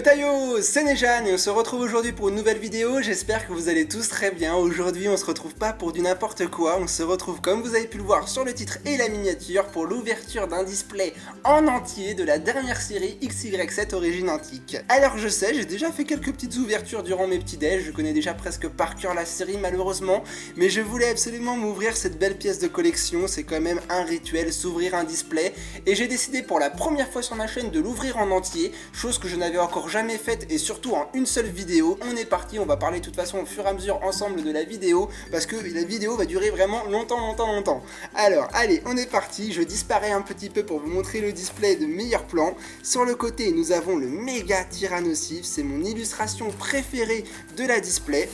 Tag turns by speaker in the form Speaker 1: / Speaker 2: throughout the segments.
Speaker 1: Tayo, c'est Nejan et on se retrouve aujourd'hui pour une nouvelle vidéo, j'espère que vous allez tous très bien. Aujourd'hui on se retrouve pas pour du n'importe quoi, on se retrouve comme vous avez pu le voir sur le titre et la miniature pour l'ouverture d'un display en entier de la dernière série XY7 Origine Antique. Alors je sais, j'ai déjà fait quelques petites ouvertures durant mes petits déj, je connais déjà presque par cœur la série malheureusement, mais je voulais absolument m'ouvrir cette belle pièce de collection, c'est quand même un rituel, s'ouvrir un display, et j'ai décidé pour la première fois sur ma chaîne de l'ouvrir en entier, chose que je n'avais encore jamais faite et surtout en une seule vidéo. On est parti, on va parler de toute façon au fur et à mesure ensemble de la vidéo parce que la vidéo va durer vraiment longtemps. Alors allez, on est parti, je disparais un petit peu pour vous montrer le display de meilleur plan. Sur le côté nous avons le méga Tyrannosif, c'est mon illustration préférée de la display.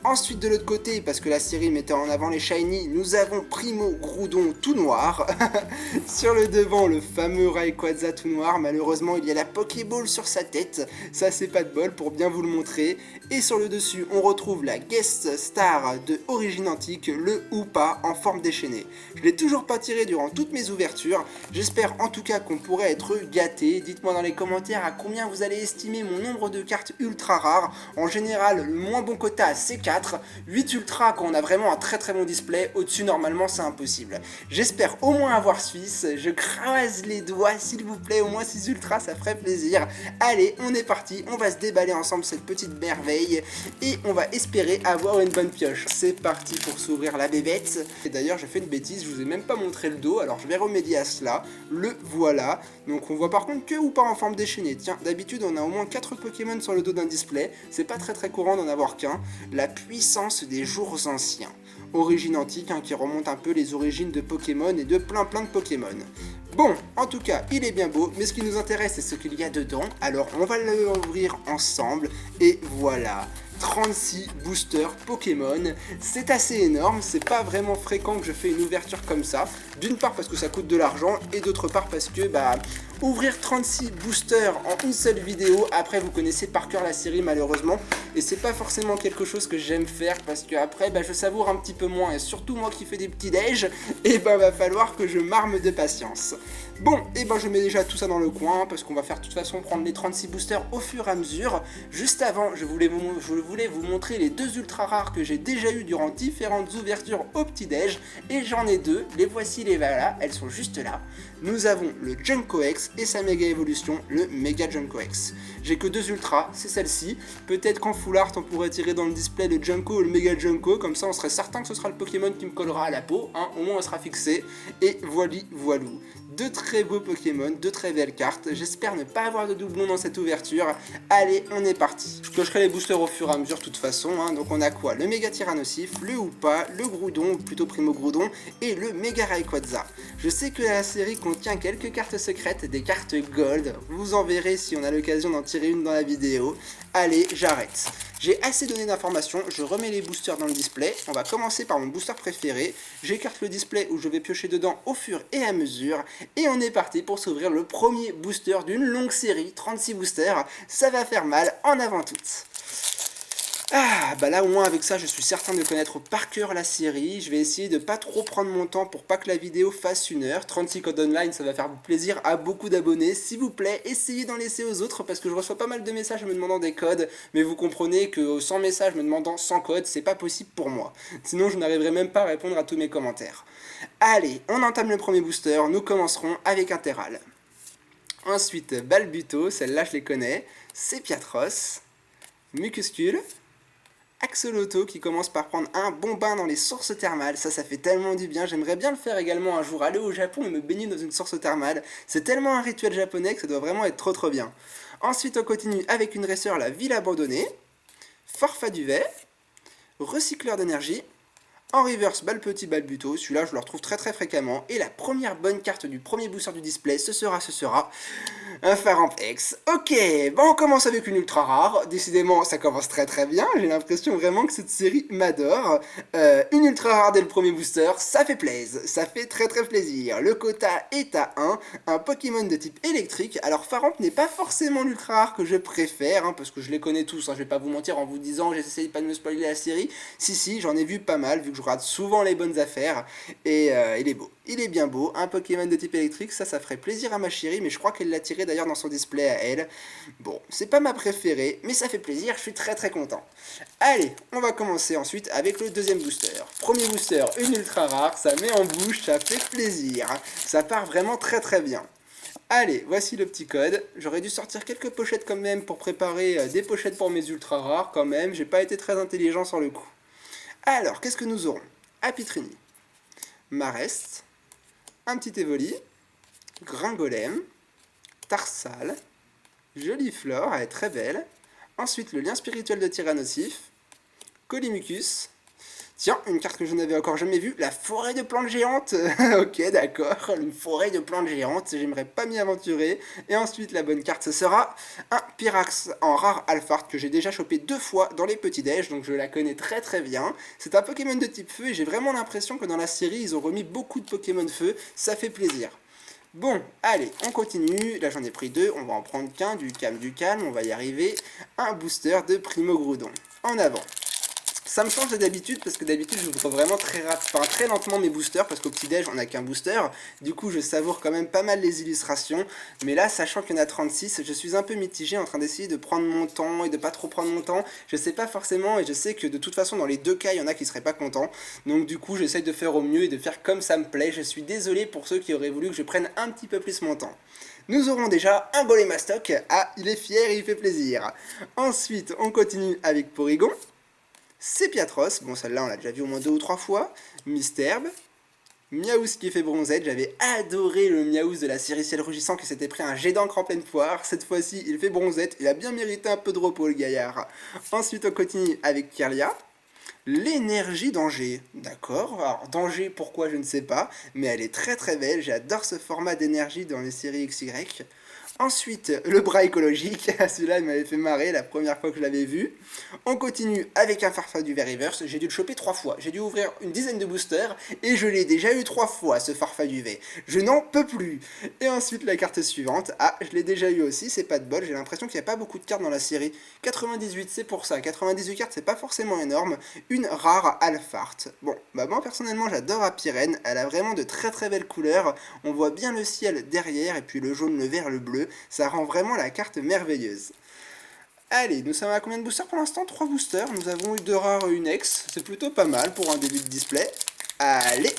Speaker 1: Ensuite de l'autre côté, parce que la série mettait en avant les shiny, nous avons Primo Groudon tout noir. Sur le devant, le fameux Rayquaza tout noir. Malheureusement, il y a la Pokéball sur sa tête. Ça, c'est pas de bol pour bien vous le montrer. Et sur le dessus, on retrouve la guest star de Origine Antique, le Hoopa en forme déchaînée. Je l'ai toujours pas tiré durant toutes mes ouvertures. J'espère en tout cas qu'on pourrait être gâté. Dites-moi dans les commentaires à combien vous allez estimer mon nombre de cartes ultra rares. En général, le moins bon quota, c'est 4. 8 ultra quand on a vraiment un très bon display, au-dessus normalement c'est impossible. J'espère au moins avoir Suisse, je croise les doigts s'il vous plaît, au moins 6 ultra ça ferait plaisir. Allez, on est parti, on va se déballer ensemble cette petite merveille et on va espérer avoir une bonne pioche. C'est parti pour s'ouvrir la bébête. Et d'ailleurs j'ai fait une bêtise, je vous ai même pas montré le dos, alors je vais remédier à cela. Le voilà, donc on voit par contre que ou pas en forme déchaînée. Tiens, d'habitude on a au moins 4 Pokémon sur le dos d'un display, c'est pas très courant d'en avoir qu'un. La puissance des jours anciens. Origine antique qui remonte un peu les origines de Pokémon et de plein de Pokémon. Bon, en tout cas, il est bien beau, mais ce qui nous intéresse, c'est ce qu'il y a dedans. Alors, on va l'ouvrir ensemble, et voilà. 36 boosters Pokémon, c'est assez énorme, c'est pas vraiment fréquent que je fais une ouverture comme ça, d'une part parce que ça coûte de l'argent et d'autre part parce que ouvrir 36 boosters en une seule vidéo, après vous connaissez par cœur la série malheureusement, et c'est pas forcément quelque chose que j'aime faire parce que après je savoure un petit peu moins, et surtout moi qui fais des petits déj, et va falloir que je m'arme de patience. Bon, et je mets déjà tout ça dans le coin parce qu'on va faire de toute façon prendre les 36 boosters au fur et à mesure. Juste avant, je voulais vous montrer les deux ultra rares que j'ai déjà eu durant différentes ouvertures au petit-déj, et j'en ai deux, les voici, les voilà, elles sont juste là. Nous avons le Junko X et sa méga évolution, le Mega Junko X. J'ai que deux ultras, c'est celle-ci. Peut-être qu'en full art on pourrait tirer dans le display le Junko ou le Mega Junko, comme ça on serait certain que ce sera le Pokémon qui me collera à la peau, au moins on sera fixé. Et voilou. Deux très beaux Pokémon, deux très belles cartes. J'espère ne pas avoir de doublons dans cette ouverture. Allez, on est parti. Je cocherai les boosters au fur et à mesure de toute façon. Donc on a quoi? Le Méga Tyrannosif, le Hoopa, le Groudon, plutôt Primo Groudon, et le Méga Rayquaza. Je sais que la série contient quelques cartes secrètes, des cartes Gold. Vous en verrez si on a l'occasion d'en tirer une dans la vidéo. Allez, j'arrête. J'ai assez donné d'informations, je remets les boosters dans le display. On va commencer par mon booster préféré. J'écarte le display où je vais piocher dedans au fur et à mesure. Et on est parti pour s'ouvrir le premier booster d'une longue série, 36 boosters. Ça va faire mal, en avant toutes. Là au moins avec ça je suis certain de connaître par cœur la série. Je vais essayer de pas trop prendre mon temps pour pas que la vidéo fasse 1 heure. 36 codes online, ça va faire plaisir à beaucoup d'abonnés. S'il vous plaît, essayez d'en laisser aux autres parce que je reçois pas mal de messages me demandant des codes. Mais vous comprenez que 100 messages me demandant 100 codes, c'est pas possible pour moi. Sinon je n'arriverai même pas à répondre à tous mes commentaires. Allez, on entame le premier booster, nous commencerons avec Interral. Ensuite, Balbuto, celle-là je les connais. Sepiatros, Mucuscule, Axolotl qui commence par prendre un bon bain dans les sources thermales, ça fait tellement du bien, j'aimerais bien le faire également un jour, aller au Japon et me baigner dans une source thermale, c'est tellement un rituel japonais que ça doit vraiment être trop bien. Ensuite on continue avec une dresseur, la ville abandonnée, Farfaduvet, Recycleur d'énergie, en reverse Balpetit Balbuto, celui-là je le retrouve très fréquemment, et la première bonne carte du premier booster du display, ce sera un Farampex. Ok, on commence avec une ultra rare, décidément ça commence très bien, j'ai l'impression vraiment que cette série m'adore. Une ultra rare dès le premier booster, ça fait plaisir, ça fait très plaisir. Le quota est à 1, un Pokémon de type électrique, alors Faramp n'est pas forcément l'ultra rare que je préfère, parce que je les connais tous, je vais pas vous mentir en vous disant j'essaye pas de me spoiler la série, si j'en ai vu pas mal, vu que je rate souvent les bonnes affaires, et il est beau. Il est bien beau, un Pokémon de type électrique, ça ferait plaisir à ma chérie, mais je crois qu'elle l'a tiré d'ailleurs dans son display à elle. Bon, c'est pas ma préférée, mais ça fait plaisir, je suis très content. Allez, on va commencer ensuite avec le deuxième booster. Premier booster, une ultra rare, ça met en bouche, ça fait plaisir. Ça part vraiment très bien. Allez, voici le petit code. J'aurais dû sortir quelques pochettes quand même pour préparer des pochettes pour mes ultra rares quand même. J'ai pas été très intelligent sur le coup. Alors, qu'est-ce que nous aurons? Apitrini, Marest, un petit Evoli, Gringolem, Tarsal, Joliflore, elle est très belle. Ensuite, le lien spirituel de Tyrannosif, Colimucus. Tiens, une carte que je n'avais encore jamais vue, la forêt de plantes géantes. Ok, d'accord, une forêt de plantes géantes, j'aimerais pas m'y aventurer. Et ensuite, la bonne carte, ce sera un Pyrax en rare Alphard que j'ai déjà chopé 2 fois dans les petits déj, donc je la connais très bien. C'est un Pokémon de type feu et j'ai vraiment l'impression que dans la série, ils ont remis beaucoup de Pokémon feu, ça fait plaisir. Bon, allez, on continue. Là, j'en ai pris 2, on va en prendre qu'un, du calme, on va y arriver. Un booster de Primo Groudon. En avant. Ça me change d'habitude parce que d'habitude j'ouvre vraiment très lentement mes boosters parce qu'au petit-déj on n'a qu'un booster. Du coup je savoure quand même pas mal les illustrations. Mais là, sachant qu'il y en a 36, je suis un peu mitigé en train d'essayer de prendre mon temps et de pas trop prendre mon temps. Je sais pas forcément et je sais que de toute façon dans les deux cas il y en a qui seraient pas contents. Donc du coup j'essaye de faire au mieux et de faire comme ça me plaît. Je suis désolé pour ceux qui auraient voulu que je prenne un petit peu plus mon temps. Nous aurons déjà un Golémastoc. Ah, il est fier et il fait plaisir. Ensuite on continue avec Porygon. Sépiatros, bon celle-là on l'a déjà vu au moins 2 ou 3 fois, Misterbe, Miaous qui fait bronzette, j'avais adoré le Miaous de la série Ciel Rugissant qui s'était pris un jet d'encre en pleine poire, cette fois-ci il fait bronzette, il a bien mérité un peu de repos le gaillard. Ensuite on continue avec Kirlia, l'énergie danger, d'accord, alors danger pourquoi je ne sais pas, mais elle est très belle, j'adore ce format d'énergie dans les séries XY. Ensuite, le bras écologique, celui-là il m'avait fait marrer la première fois que je l'avais vu. On continue avec un Farfaduvet Reverse, j'ai dû le choper 3 fois, j'ai dû ouvrir une dizaine de boosters et je l'ai déjà eu 3 fois ce Farfaduvet. Je n'en peux plus. Et ensuite la carte suivante, ah je l'ai déjà eu aussi, c'est pas de bol, j'ai l'impression qu'il n'y a pas beaucoup de cartes dans la série. 98 c'est pour ça, 98 cartes c'est pas forcément énorme, une rare Alphard. Bon, bah moi personnellement j'adore Apirène, elle a vraiment de très belles couleurs, on voit bien le ciel derrière et puis le jaune, le vert, le bleu. Ça rend vraiment la carte merveilleuse. Allez, nous sommes à combien de boosters pour l'instant? 3 boosters, nous avons eu 2 rares et une ex, c'est plutôt pas mal pour un début de display. Allez!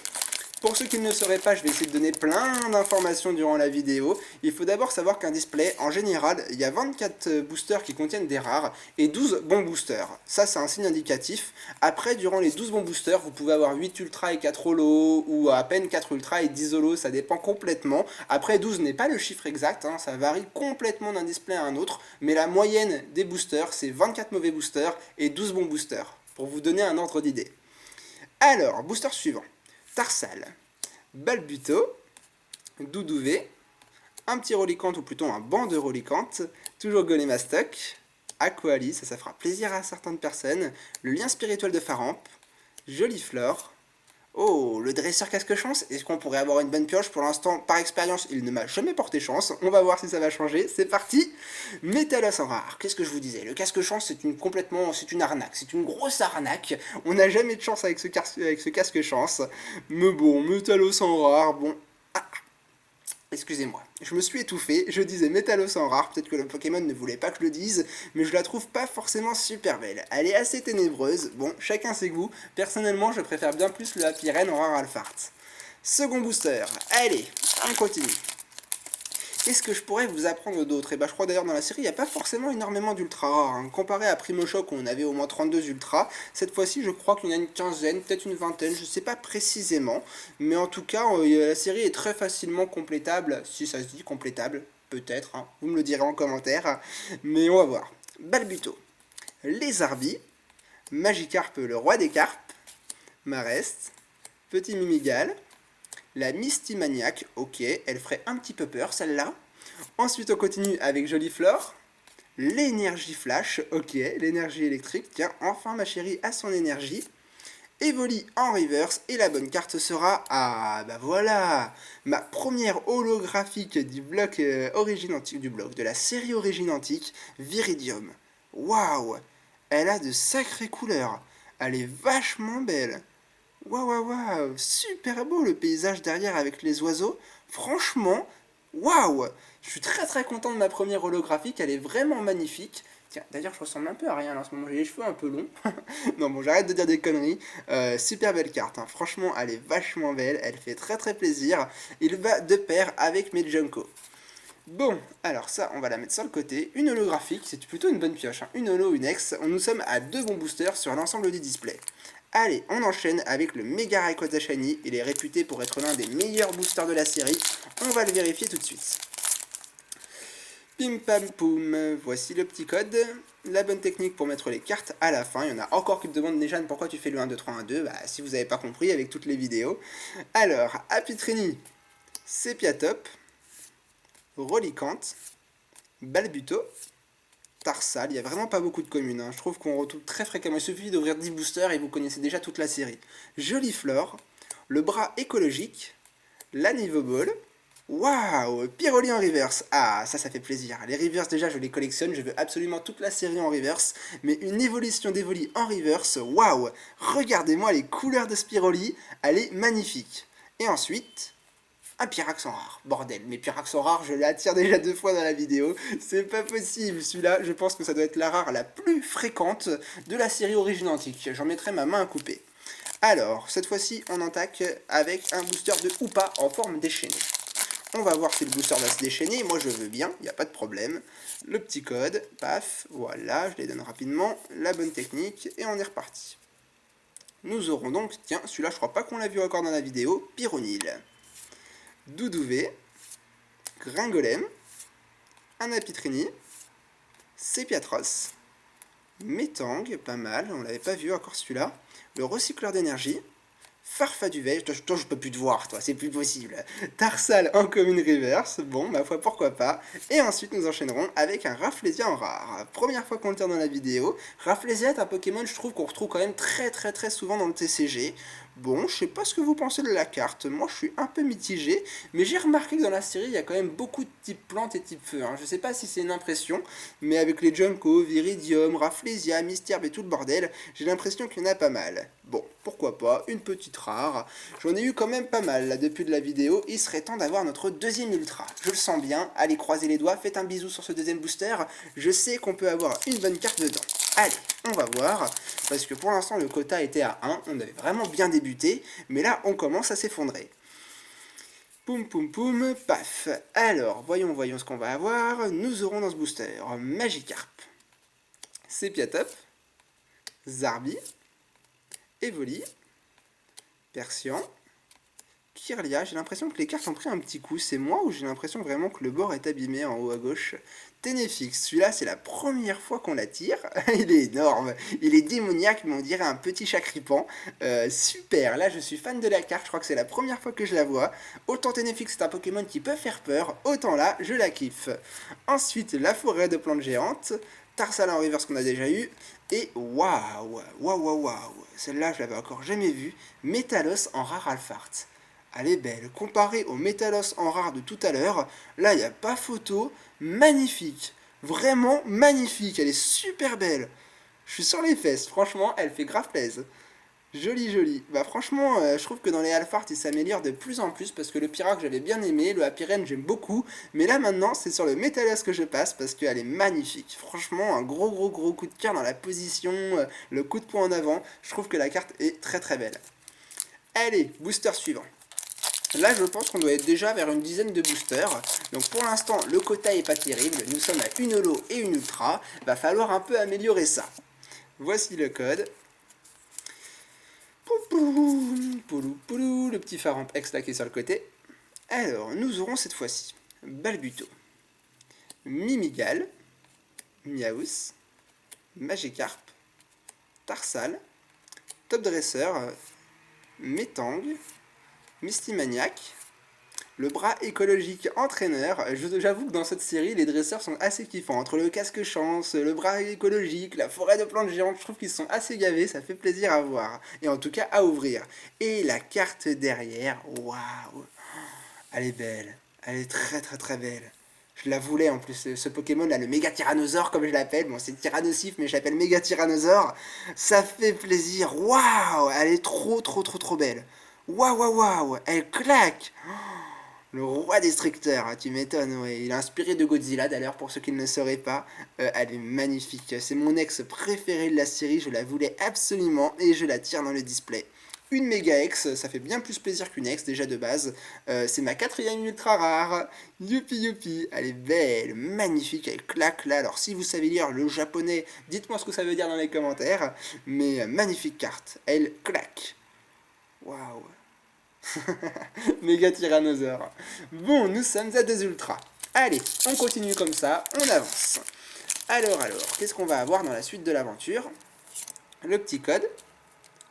Speaker 1: Pour ceux qui ne le sauraient pas, je vais essayer de donner plein d'informations durant la vidéo. Il faut d'abord savoir qu'un display, en général, il y a 24 boosters qui contiennent des rares et 12 bons boosters. Ça, c'est un signe indicatif. Après, durant les 12 bons boosters, vous pouvez avoir 8 ultra et 4 holos, ou à peine 4 ultra et 10 holos, ça dépend complètement. Après, 12 n'est pas le chiffre exact, hein, ça varie complètement d'un display à un autre, mais la moyenne des boosters, c'est 24 mauvais boosters et 12 bons boosters, pour vous donner un ordre d'idée. Alors, booster suivant. Tarsal, Balbuto, Doudouvé, un petit Rolicante ou plutôt un banc de Rolicante, toujours Golémastoc, Aquali, ça fera plaisir à certaines personnes, le lien spirituel de Faramp, Joliflore, oh, le dresseur casque-chance, est-ce qu'on pourrait avoir une bonne pioche? Pour l'instant, par expérience, il ne m'a jamais porté chance, on va voir si ça va changer, c'est parti. Métalos en rare, qu'est-ce que je vous disais? Le casque-chance, c'est une arnaque, c'est une grosse arnaque, on n'a jamais de chance avec ce casque-chance, mais bon, Métalos en rare, bon... Excusez-moi, je me suis étouffé, je disais Métalos en rare, peut-être que le Pokémon ne voulait pas que je le dise, mais je la trouve pas forcément super belle. Elle est assez ténébreuse, bon, chacun ses goûts, personnellement je préfère bien plus le Apirène en rare Alphard. Second booster, allez, on continue. Qu'est-ce que je pourrais vous apprendre d'autre? Et bah je crois d'ailleurs dans la série il n'y a pas forcément énormément d'ultra rares. Hein. Comparé à Primo Choc où on avait au moins 32 ultras, cette fois-ci je crois qu'il y en a une quinzaine, peut-être une vingtaine, je ne sais pas précisément. Mais en tout cas la série est très facilement complétable, si ça se dit complétable, peut-être, hein. Vous me le direz en commentaire. Mais on va voir. Balbuto, Lézarbi, Magikarp le roi des carpes, Marest, Petit Mimigal, la Misty-Maniac, ok, elle ferait un petit peu peur celle-là. Ensuite on continue avec Joliflore, l'énergie flash, ok, l'énergie électrique, tiens, enfin ma chérie a son énergie. Evoli en reverse, et la bonne carte sera, ah bah voilà, ma première holographique du bloc origine antique, de la série origine antique, Viridium. Waouh, elle a de sacrées couleurs, elle est vachement belle. Waouh, waouh, waouh, super beau le paysage derrière avec les oiseaux. Franchement, waouh! Je suis très très content de ma première holographique, elle est vraiment magnifique. Tiens, d'ailleurs, je ressemble un peu à rien là, en ce moment, j'ai les cheveux un peu longs. Non, bon, j'arrête de dire des conneries. Super belle carte, hein. Franchement, elle est vachement belle, elle fait très très plaisir. Il va de pair avec mes Junko. Bon, alors ça, on va la mettre sur le côté. Une holographique, c'est plutôt une bonne pioche, hein. Une holo, une ex. Nous sommes à 2 bons boosters sur l'ensemble du display. Allez, on enchaîne avec le Mega Rayquaza Shiny. Il est réputé pour être l'un des meilleurs boosters de la série. On va le vérifier tout de suite. Pim pam poum, voici le petit code. La bonne technique pour mettre les cartes à la fin. Il y en a encore qui me demandent déjà pourquoi tu fais le 1, 2, 3, 1, 2. Bah, si vous n'avez pas compris avec toutes les vidéos. Alors, Apitrini, Sepiatop, Rolicante, Balbuto, Tarsal. Il n'y a vraiment pas beaucoup de communes, hein. Je trouve qu'on retrouve très fréquemment. Il suffit d'ouvrir 10 boosters et vous connaissez déjà toute la série. Joliflore, le bras écologique, la Niveau Ball. Waouh, Pyroli en reverse. Ah, ça fait plaisir. Les reverse, déjà, je les collectionne. Je veux absolument toute la série en reverse. Mais une évolution d'Evoli en reverse, waouh. Regardez-moi les couleurs de Spiroli. Elle est magnifique. Et ensuite, un Pyrax en rare. Bordel, mais Pyrax en rare, je l'attire déjà 2 fois dans la vidéo. C'est pas possible. Celui-là, je pense que ça doit être la rare la plus fréquente de la série Origine Antique. J'en mettrai ma main à couper. Alors, cette fois-ci, on attaque avec un booster de Hoopa en forme déchaînée. On va voir si le booster va se déchaîner. Moi, je veux bien, il n'y a pas de problème. Le petit code, paf, voilà, je les donne rapidement. La bonne technique, et on est reparti. Nous aurons donc, tiens, celui-là, je crois pas qu'on l'a vu encore dans la vidéo, Pyronil, Doudouvé, Gringolem, un Apitrini, Sepiatros, Metang, pas mal, on l'avait pas vu encore celui-là, le recycleur d'énergie, Farfaduvet, toi je peux plus te voir, toi, c'est plus possible. Tarsal en commune reverse, bon, ma foi, pourquoi pas. Et ensuite, nous enchaînerons avec un Rafflesia en rare. Première fois qu'on le tire dans la vidéo. Rafflesia est un Pokémon, je trouve, qu'on retrouve quand même très très très souvent dans le TCG. Bon, je sais pas ce que vous pensez de la carte, moi je suis un peu mitigé, mais j'ai remarqué que dans la série, il y a quand même beaucoup de types plantes et types feu, hein. Je sais pas si c'est une impression, mais avec les Junko, Viridium, Rafflesia, Mistirb et tout le bordel, j'ai l'impression qu'il y en a pas mal. Bon, pourquoi pas, une petite rare. J'en ai eu quand même pas mal là depuis de la vidéo, il serait temps d'avoir notre deuxième ultra. Je le sens bien, allez croisez les doigts, faites un bisou sur ce deuxième booster, je sais qu'on peut avoir une bonne carte dedans. Allez, on va voir, parce que pour l'instant le quota était à 1, on avait vraiment bien débuté, mais là on commence à s'effondrer. Poum poum poum, paf. Alors, voyons ce qu'on va avoir. Nous aurons dans ce booster Magikarp, Sepiatop, Zarbi, Evoli, Persian, Kirlia. J'ai l'impression que les cartes ont pris un petit coup. C'est moi ou j'ai l'impression vraiment que le bord est abîmé en haut à gauche? Ténéfix, celui-là c'est la première fois qu'on la tire. Il est énorme, il est démoniaque, mais on dirait un petit chacripan. Super, là je suis fan de la carte, je crois que c'est la première fois que je la vois. Autant Ténéfix c'est un Pokémon qui peut faire peur, autant là je la kiffe. Ensuite la forêt de plantes géantes, Tarsal en reverse qu'on a déjà eu. Et waouh, celle-là je l'avais encore jamais vue, Métalos en rare Alphart. Elle est belle, comparée au Métalos en rare de tout à l'heure, là il n'y a pas photo, magnifique, vraiment magnifique, elle est super belle. Je suis sur les fesses, franchement elle fait grave plaisir. Jolie. Bah franchement, je trouve que dans les Alphart, il s'améliore de plus en plus parce que le Pyrac j'avais bien aimé, le Happyren j'aime beaucoup, mais là maintenant c'est sur le Métalos que je passe parce qu'elle est magnifique. Franchement, un gros coup de cœur dans la position, le coup de poing en avant, je trouve que la carte est très très belle. Allez, booster suivant. Là, je pense qu'on doit être déjà vers une dizaine de boosters. Donc pour l'instant, le quota est pas terrible. Nous sommes à une holo et une ultra. Va falloir un peu améliorer ça. Voici le code. Poulou, le petit phare en X là qui est sur le côté. Alors, nous aurons cette fois-ci Balbuto, Mimigal, Miaus, Magikarp, Tarsal, Top Dresser, Metang, Mistimaniac, le bras écologique entraîneur. J'avoue que dans cette série, les dresseurs sont assez kiffants. Entre le casque chance, le bras écologique, la forêt de plantes géantes, je trouve qu'ils sont assez gavés, ça fait plaisir à voir. Et en tout cas à ouvrir. Et la carte derrière, waouh, elle est belle. Elle est très belle. Je la voulais en plus, ce Pokémon là, le Méga Tyrannosaure comme je l'appelle. Bon, c'est Tyrannosif, mais je l'appelle Méga Tyrannosaure. Ça fait plaisir. Waouh, elle est trop belle. Waouh, waouh, waouh, elle claque. Le roi destructeur, tu m'étonnes, ouais. Il est inspiré de Godzilla d'ailleurs, pour ceux qui ne le sauraient pas. Elle est magnifique. C'est mon ex préféré de la série, je la voulais absolument et je la tire dans le display. Une méga ex, ça fait bien plus plaisir qu'une ex déjà de base. C'est ma quatrième ultra rare. Youpi youpi, elle est belle, magnifique, elle claque là. Alors si vous savez lire le japonais, dites-moi ce que ça veut dire dans les commentaires. Mais magnifique carte, elle claque. Waouh. Méga tyrannosaure. Bon, nous sommes à 2 ultras. Allez, on continue comme ça, on avance. Alors, qu'est-ce qu'on va avoir dans la suite de l'aventure? Le petit code.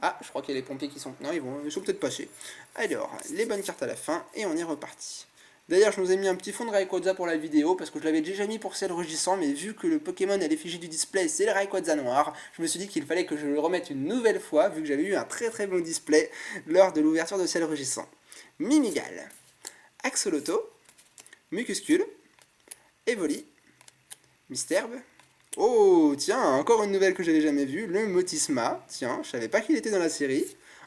Speaker 1: Ah, je crois qu'il y a les pompiers qui sont... Non, ils sont peut-être passés. Alors, les bonnes cartes à la fin, et on est reparti. D'ailleurs, je nous ai mis un petit fond de Rayquaza pour la vidéo, parce que je l'avais déjà mis pour celle rugissant, mais vu que le Pokémon à l'effigie du display, c'est le Rayquaza noir, je me suis dit qu'il fallait que je le remette une nouvelle fois, vu que j'avais eu un très bon display lors de l'ouverture de celle rugissant. Mimigal, Axoloto, Mucuscule, Evoli, Misterbe. Oh, tiens, encore une nouvelle que j'avais jamais vue, le Motisma. Tiens, je savais pas qu'il était dans la série.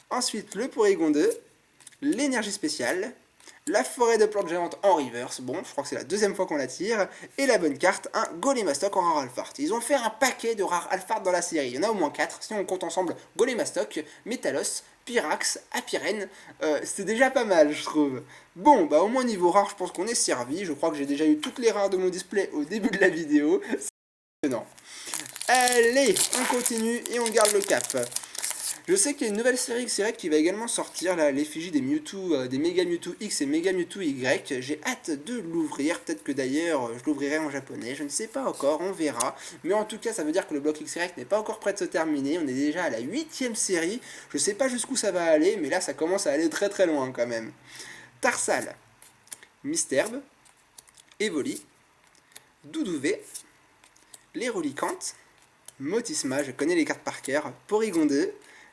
Speaker 1: Ensuite, le Porygon 2, l'énergie spéciale, la forêt de plantes géantes en reverse, bon, je crois que c'est la deuxième fois qu'on la tire, et la bonne carte, un Golémastoc en rare Alphard. Ils ont fait un paquet de rares Alphard dans la série, il y en a au moins 4, si on compte ensemble Golémastoc, Métalos, Pyrax, Apirène, c'est déjà pas mal, je trouve. Bon, bah au moins niveau rare, je pense qu'on est servi, je crois que j'ai déjà eu toutes les rares de mon display au début de la vidéo, c'est non. Allez, on continue et on garde le cap. Je sais qu'il y a une nouvelle série X-Ray qui va également sortir, là, l'effigie des Mewtwo, des Mega Mewtwo X et Mega Mewtwo Y. J'ai hâte de l'ouvrir, peut-être que d'ailleurs je l'ouvrirai en japonais, je ne sais pas encore, on verra. Mais en tout cas, ça veut dire que le bloc X-Ray n'est pas encore prêt de se terminer, on est déjà à la 8ème série. Je sais pas jusqu'où ça va aller, mais là ça commence à aller très loin quand même. Tarsal, Misterbe, Evoli, Doudouvé, les Relicantes, Motisma, je connais les cartes par cœur, Porygon 2,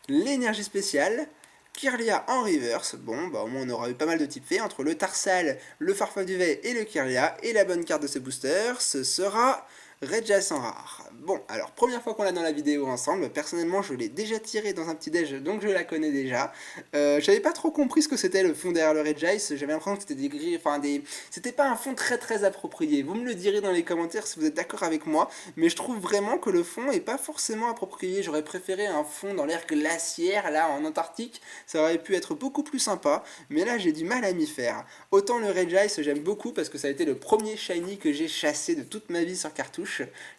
Speaker 1: l'énergie spéciale, Kirlia en reverse, bon bah au moins on aura eu pas mal de types faits, entre le Tarsal, le Farfaduvet et le Kirlia, et la bonne carte de ce booster, ce sera Regice en rare. Bon, alors première fois qu'on l'a dans la vidéo ensemble, personnellement je l'ai déjà tiré dans un petit déj, donc je la connais déjà. J'avais pas trop compris ce que c'était le fond derrière le Regice, j'avais l'impression que c'était des grilles, enfin des... C'était pas un fond très approprié, vous me le direz dans les commentaires si vous êtes d'accord avec moi, mais je trouve vraiment que le fond est pas forcément approprié, j'aurais préféré un fond dans l'air glaciaire, là en Antarctique, ça aurait pu être beaucoup plus sympa, mais là j'ai du mal à m'y faire. Autant le Regice j'aime beaucoup parce que ça a été le premier shiny que j'ai chassé de toute ma vie sur cartouche.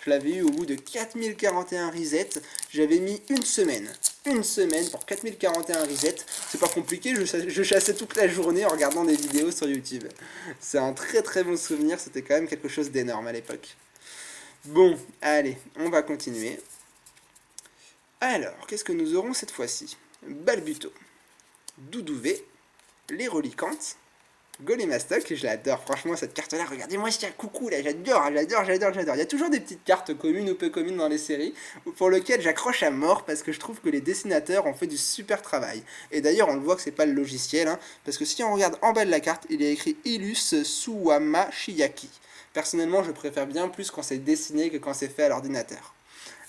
Speaker 1: Je l'avais eu au bout de 4041 resets, j'avais mis une semaine pour 4041 resets, c'est pas compliqué, je chassais toute la journée en regardant des vidéos sur YouTube. C'est un très bon souvenir, c'était quand même quelque chose d'énorme à l'époque. Bon, allez, on va continuer. Alors, qu'est-ce que nous aurons cette fois-ci? Balbuto, Doudouvé, les Relicantes, Golémastoc, je l'adore, franchement cette carte là, regardez-moi ce coucou là, j'adore. Il y a toujours des petites cartes communes ou peu communes dans les séries, pour lesquelles j'accroche à mort parce que je trouve que les dessinateurs ont fait du super travail. Et d'ailleurs on le voit que c'est pas le logiciel, hein, parce que si on regarde en bas de la carte, il est écrit Ilus Suwama Shiyaki. Personnellement je préfère bien plus quand c'est dessiné que quand c'est fait à l'ordinateur.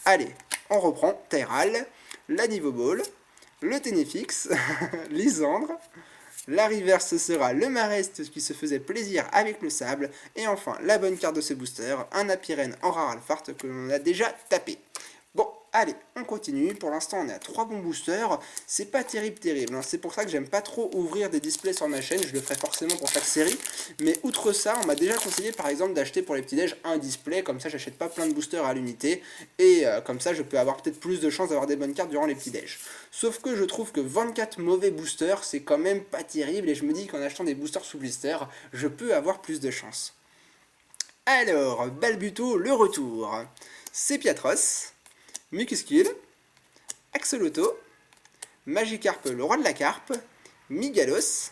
Speaker 1: Allez, on reprend, Terral, la Niveau Ball, le Ténéfix, Lysandre, la reverse sera le Marest qui se faisait plaisir avec le sable, et enfin la bonne carte de ce booster, un Apirène en rare Alphard que l'on a déjà tapé. Bon, allez, on continue, pour l'instant on est à 3 bons boosters, c'est pas terrible, hein. C'est pour ça que j'aime pas trop ouvrir des displays sur ma chaîne, je le ferai forcément pour chaque série, mais outre ça, on m'a déjà conseillé par exemple d'acheter pour les petits déj un display, comme ça j'achète pas plein de boosters à l'unité, et comme ça je peux avoir peut-être plus de chances d'avoir des bonnes cartes durant les petits déj. Sauf que je trouve que 24 mauvais boosters, c'est quand même pas terrible, et je me dis qu'en achetant des boosters sous blister, je peux avoir plus de chance. Alors, Balbuto, le retour. C'est Piatros, Mucuscule, Axoloto, Magikarp, le roi de la carpe, Migalos,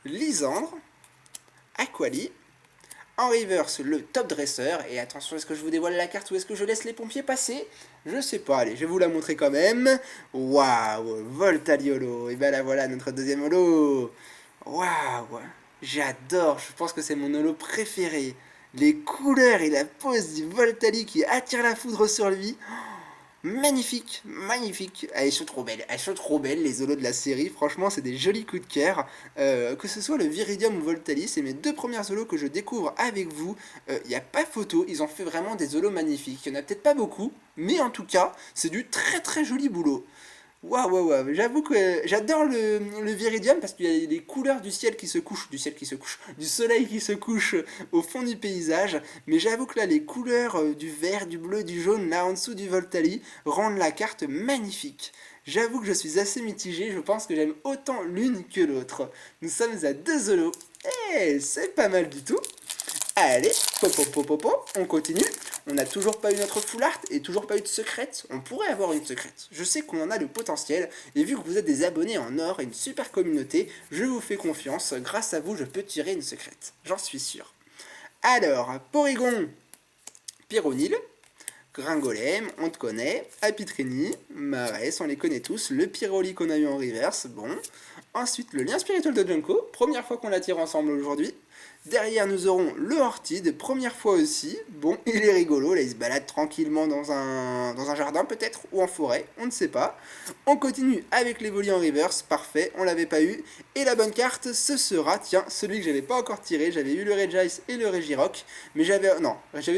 Speaker 1: Lysandre, Aquali, en reverse le top dresseur, et attention, est-ce que je vous dévoile la carte ou est-ce que je laisse les pompiers passer? Je sais pas, allez, je vais vous la montrer quand même. Waouh, Voltaliolo, et ben là voilà notre deuxième holo. Waouh, j'adore, je pense que c'est mon holo préféré. les couleurs et la pose du Voltali qui attire la foudre sur lui. Magnifique, magnifique. Elles sont trop belles les Zolos de la série. Franchement, c'est des jolis coups de cœur. Que ce soit le Viridium ou Voltali, c'est mes deux premières Zolos que je découvre avec vous. Il n'y a pas photo, ils ont fait vraiment des Zolos magnifiques. Il n'y en a peut-être pas beaucoup, mais en tout cas, c'est du très très joli boulot. Waouh, waouh, waouh, j'avoue que j'adore le Viridium parce qu'il y a les couleurs du ciel qui se couchent, du soleil qui se couche au fond du paysage, mais j'avoue que là, les couleurs du vert, du bleu, du jaune, là en dessous du Voltali, rendent la carte magnifique. J'avoue que je suis assez mitigé, je pense que j'aime autant l'une que l'autre. Nous sommes à 2 zolos, et c'est pas mal du tout. Allez, on continue. On n'a toujours pas eu notre full art et toujours pas eu de secrète. On pourrait avoir une secrète. Je sais qu'on en a le potentiel. Et vu que vous êtes des abonnés en or et une super communauté, je vous fais confiance. Grâce à vous, je peux tirer une secrète. J'en suis sûr. Alors, Porygon, Pyronil, Gringolem, on te connaît. Apitrini, Marès, on les connaît tous. Le Pyroli qu'on a eu en reverse, bon. Ensuite, le lien spirituel de Junko. Première fois qu'on la tire ensemble aujourd'hui. Derrière, nous aurons le Hortide, première fois aussi. Bon, il est rigolo, là, il se balade tranquillement dans un jardin peut-être, ou en forêt, on ne sait pas. On continue avec les Volis en reverse, parfait, on l'avait pas eu. Et la bonne carte, ce sera, tiens, celui que j'avais pas encore tiré, j'avais eu le Regice et le Regirock, mais j'avais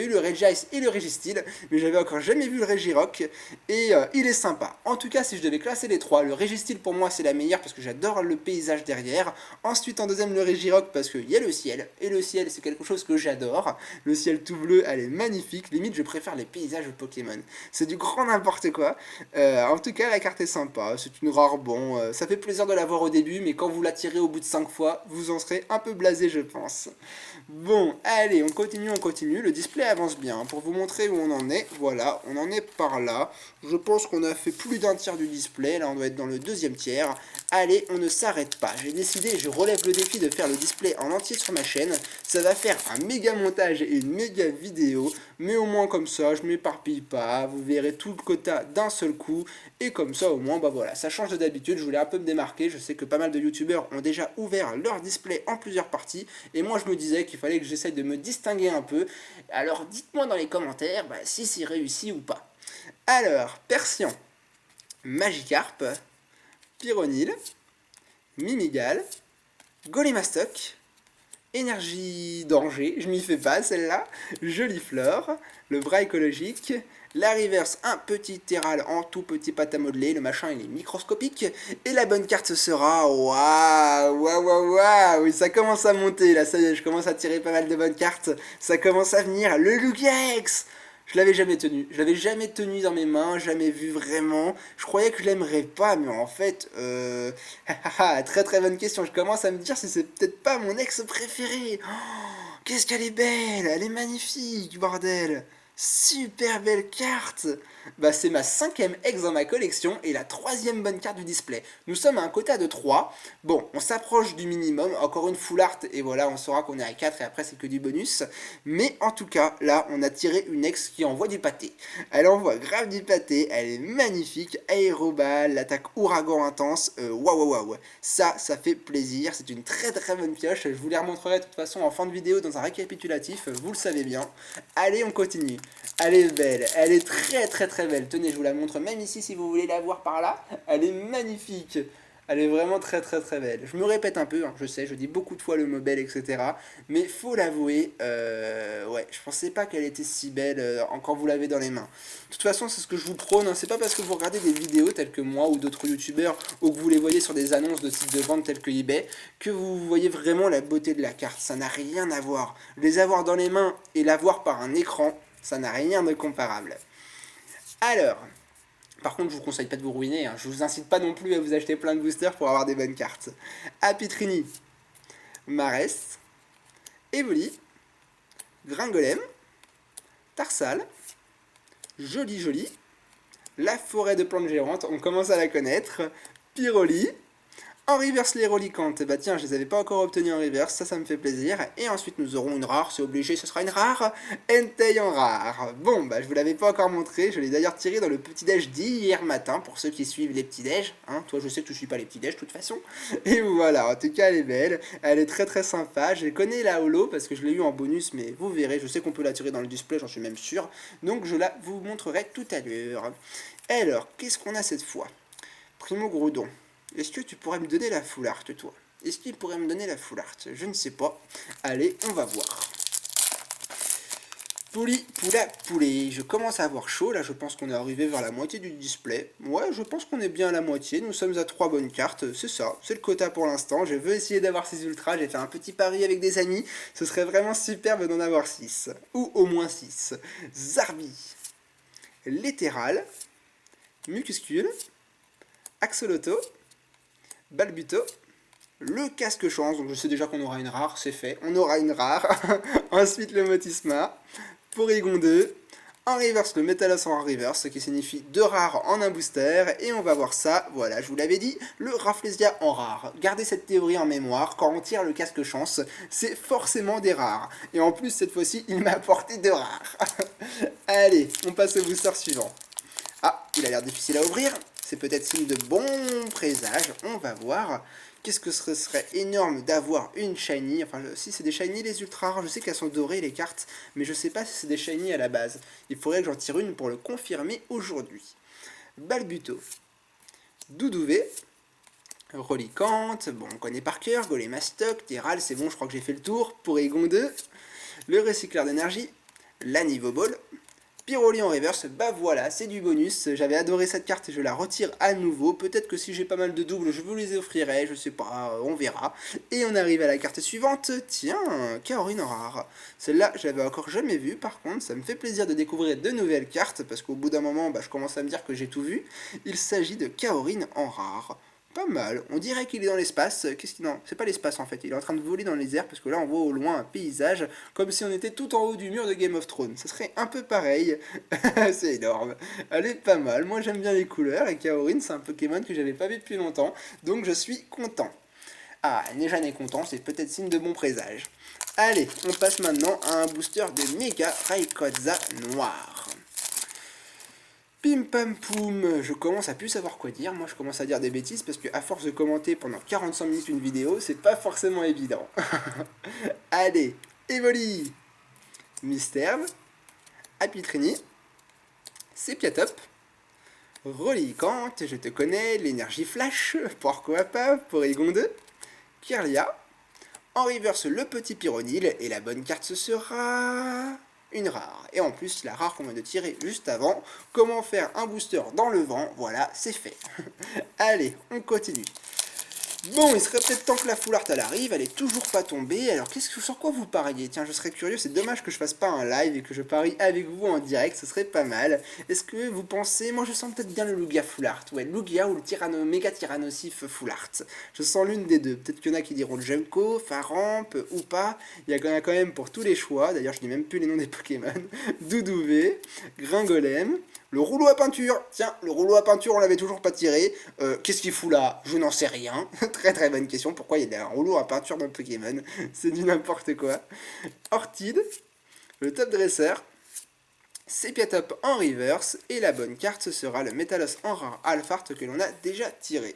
Speaker 1: eu le Regice et le Registeel, mais j'avais encore jamais vu le Regirock, et il est sympa. En tout cas, si je devais classer les trois, le Registeel pour moi c'est la meilleure parce que j'adore le paysage derrière. Ensuite, en deuxième, le Regirock parce qu'il y a le ciel. Et le ciel, c'est quelque chose que j'adore. Le ciel tout bleu, elle est magnifique. Limite, je préfère les paysages de Pokémon. C'est du grand n'importe quoi. En tout cas, la carte est sympa. C'est une rare, bon. Ça fait plaisir de la voir au début, mais quand vous la tirez au bout de 5 fois, vous en serez un peu blasé, je pense. Bon, allez, on continue, on continue. Le display avance bien. Pour vous montrer où on en est, voilà, on en est par là. Je pense qu'on a fait plus d'un tiers du display. Là, on doit être dans le deuxième tiers. Allez, on ne s'arrête pas. J'ai décidé, je relève le défi de faire le display en entier sur ma chaîne. Ça va faire un méga montage et une méga vidéo. Mais au moins comme ça, je m'éparpille pas. Vous verrez tout le quota d'un seul coup. Et comme ça, au moins, bah voilà, ça change de d'habitude. Je voulais un peu me démarquer. Je sais que pas mal de youtubeurs ont déjà ouvert leur display en plusieurs parties. Et moi, je me disais qu'il fallait que j'essaye de me distinguer un peu. Alors, dites-moi dans les commentaires si c'est réussi ou pas. Alors, Persian, Magikarp, Pyronil, Mimigal, Golimastoc, Énergie danger, je m'y fais pas celle-là, Joliflore, le bras écologique, la reverse, un petit terral en tout petit pâte à modeler, le machin il est microscopique, et la bonne carte sera, waouh, waouh, waouh, waouh, oui ça commence à monter, là ça y est, je commence à tirer pas mal de bonnes cartes, ça commence à venir, le Lugex. Je l'avais jamais tenu dans mes mains, jamais vu vraiment. Je croyais que je l'aimerais pas, mais en fait, très très bonne question. Je commence à me dire si c'est peut-être pas mon ex préféré. Oh, qu'est-ce qu'elle est belle, elle est magnifique, bordel. Super belle carte. Bah c'est ma 5e ex dans ma collection et la 3e bonne carte du display. Nous sommes à un quota de 3. Bon, on s'approche du minimum, encore une full art et voilà, on saura qu'on est à 4 et après c'est que du bonus. Mais en tout cas, là, on a tiré une ex qui envoie du pâté. Elle envoie grave du pâté, elle est magnifique, aérobal, l'attaque ouragan intense, waouh waouh waouh. Ça fait plaisir, c'est une très très bonne pioche, je vous les remontrerai de toute façon en fin de vidéo dans un récapitulatif, vous le savez bien. Allez, on continue. Elle est belle, elle est très très très belle. Tenez, je vous la montre même ici si vous voulez la voir par là. Elle est magnifique. Elle est vraiment très très très belle. Je me répète un peu, hein, je sais, je dis beaucoup de fois le mot belle, etc. Mais faut l'avouer, ouais, je pensais pas qu'elle était si belle quand vous l'avez dans les mains. De toute façon, c'est ce que je vous prône, hein, c'est pas parce que vous regardez des vidéos telles que moi ou d'autres youtubeurs ou que vous les voyez sur des annonces de sites de vente tels que eBay que vous voyez vraiment la beauté de la carte. Ça n'a rien à voir. Les avoir dans les mains et l'avoir par un écran, ça n'a rien de comparable. Alors, par contre, je vous conseille pas de vous ruiner, hein. Je vous incite pas non plus à vous acheter plein de boosters pour avoir des bonnes cartes. Apitrini, Marès, Evoli, Gringolem, Tarsal, Joli, la forêt de plantes géantes, on commence à la connaître, Pyroli, En reverse, les reliquantes, bah tiens, je les avais pas encore obtenues en reverse, ça me fait plaisir. Et ensuite, nous aurons une rare, c'est obligé, ce sera une rare. Entei en rare. Bon, bah je vous l'avais pas encore montré, je l'ai d'ailleurs tiré dans le petit-déj d'hier matin, pour ceux qui suivent les petits-déj. Hein, toi, je sais que tu suis pas les petits-déj, de toute façon. Et voilà, en tout cas, elle est belle, elle est très très sympa. Je connais la holo, parce que je l'ai eu en bonus, mais vous verrez, je sais qu'on peut la tirer dans le display, j'en suis même sûr. Donc je la vous montrerai tout à l'heure. Alors, qu'est-ce qu'on a cette fois? Primo Groudon. Est-ce que tu pourrais me donner la full art, toi? Est-ce qu'il pourrait me donner la full art? Je ne sais pas. Allez, on va voir. Pouli, poula, poulet. Je commence à avoir chaud. Là, je pense qu'on est arrivé vers la moitié du display. Ouais, je pense qu'on est bien à la moitié. Nous sommes à 3 bonnes cartes. C'est ça, c'est le quota pour l'instant. Je veux essayer d'avoir ces ultras. J'ai fait un petit pari avec des amis. Ce serait vraiment superbe d'en avoir 6. Ou au moins 6. Zarbi. Littéral. Mucuscule. Axolotl. Balbuto, le casque chance, donc je sais déjà qu'on aura une rare, c'est fait, on aura une rare. Ensuite le Motisma, Porygon 2, en reverse le Metalos en reverse, ce qui signifie 2 rares en un booster, et on va voir ça, voilà, je vous l'avais dit, le Rafflesia en rare. Gardez cette théorie en mémoire, quand on tire le casque chance, c'est forcément des rares. Et en plus, cette fois-ci, il m'a apporté 2 rares. Allez, on passe au booster suivant. Ah, il a l'air difficile à ouvrir. C'est peut-être signe de bon présage. On va voir. Qu'est-ce que ce serait énorme d'avoir une shiny. Enfin, si c'est des shiny les ultra rares, je sais qu'elles sont dorées les cartes, mais je sais pas si c'est des shiny à la base. Il faudrait que j'en tire une pour le confirmer aujourd'hui. Balbuto. Doudouvé. Reliquante. Bon, on connaît par cœur. Golémastoc. Terral, c'est bon, je crois que j'ai fait le tour. Porygon 2. Le recycleur d'énergie. La Niveau Ball. Pyroli en reverse, bah voilà, c'est du bonus. J'avais adoré cette carte et je la retire à nouveau. Peut-être que si j'ai pas mal de doubles, je vous les offrirai, je sais pas, on verra. Et on arrive à la carte suivante. Tiens, Kaorin en rare. Celle-là, je l'avais encore jamais vue, par contre, ça me fait plaisir de découvrir de nouvelles cartes, parce qu'au bout d'un moment, bah, je commence à me dire que j'ai tout vu. Il s'agit de Kaorin en rare. Pas mal, on dirait qu'il est dans l'espace. Qu'est-ce qu'il non, c'est pas l'espace en fait, il est en train de voler dans les airs parce que là on voit au loin un paysage comme si on était tout en haut du mur de Game of Thrones. Ça serait un peu pareil. C'est énorme. Elle est pas mal. Moi j'aime bien les couleurs et Kaorin c'est un Pokémon que j'avais pas vu depuis longtemps, donc je suis content. Ah, Neja n'est content, c'est peut-être signe de bon présage. Allez, on passe maintenant à un booster de Mega Rayquaza noir. Pim pam poum, je commence à plus savoir quoi dire, moi je commence à dire des bêtises parce que à force de commenter pendant 45 minutes une vidéo, c'est pas forcément évident. Allez, Evoli, Mystère, Apitrini, Sepiatop, Reliquante, je te connais, l'énergie flash, pourquoi pas, Porygon 2, Kirlia, en reverse le petit Pyronil, et la bonne carte ce sera une rare. Et en plus, la rare qu'on vient de tirer juste avant, comment faire un booster dans le vent, voilà, c'est fait. Allez, on continue. Bon, il serait peut-être temps que la full art elle arrive, elle est toujours pas tombée, alors sur quoi vous pariez? Tiens, je serais curieux, c'est dommage que je fasse pas un live et que je parie avec vous en direct, ce serait pas mal. Est-ce que vous pensez, moi je sens peut-être bien le Lugia full art, ouais, Lugia ou le Méga Tyrannosif full art. Je sens l'une des deux, peut-être qu'il y en a qui diront le Junko, Faramp ou pas, il y en a quand même pour tous les choix, d'ailleurs je n'ai même plus les noms des Pokémon, Doudouvé, Gringolem, le rouleau à peinture, tiens, le rouleau à peinture, on l'avait toujours pas tiré. Qu'est-ce qu'il fout là? Je n'en sais rien. Très très bonne question. Pourquoi il y a un rouleau à peinture dans le Pokémon? C'est du n'importe quoi. Orchid, le top dresseur, Sepiatop en reverse, et la bonne carte ce sera le Metalos en rare Alphart que l'on a déjà tiré.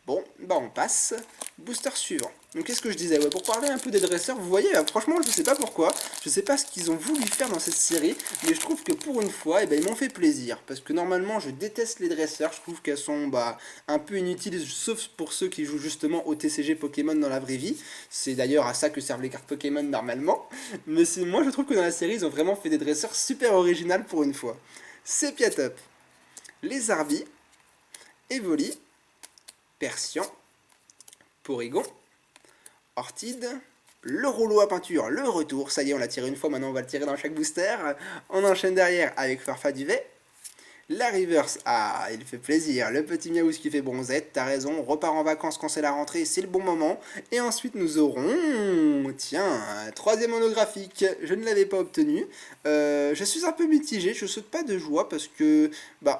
Speaker 1: Bon, bah on passe. Booster suivant. Donc qu'est-ce que je disais, ouais, pour parler un peu des dresseurs, vous voyez, franchement, je sais pas pourquoi, je sais pas ce qu'ils ont voulu faire dans cette série, mais je trouve que pour une fois, ils m'ont fait plaisir. Parce que normalement, je déteste les dresseurs, je trouve qu'elles sont un peu inutiles, sauf pour ceux qui jouent justement au TCG Pokémon dans la vraie vie. C'est d'ailleurs à ça que servent les cartes Pokémon normalement. Mais moi, je trouve que dans la série, ils ont vraiment fait des dresseurs super originales pour une fois. Sepiatop, les Arby, Evoli, Persian, Porygon, Orchid, le rouleau à peinture, le retour, ça y est on l'a tiré une fois, maintenant on va le tirer dans chaque booster, on enchaîne derrière avec Farfaduvet, la reverse, ah il fait plaisir, le petit Miaouz qui fait bronzette, t'as raison, on repart en vacances quand c'est la rentrée, c'est le bon moment, et ensuite nous aurons, tiens, un troisième monographique, je ne l'avais pas obtenu, je suis un peu mitigé, je saute pas de joie parce que,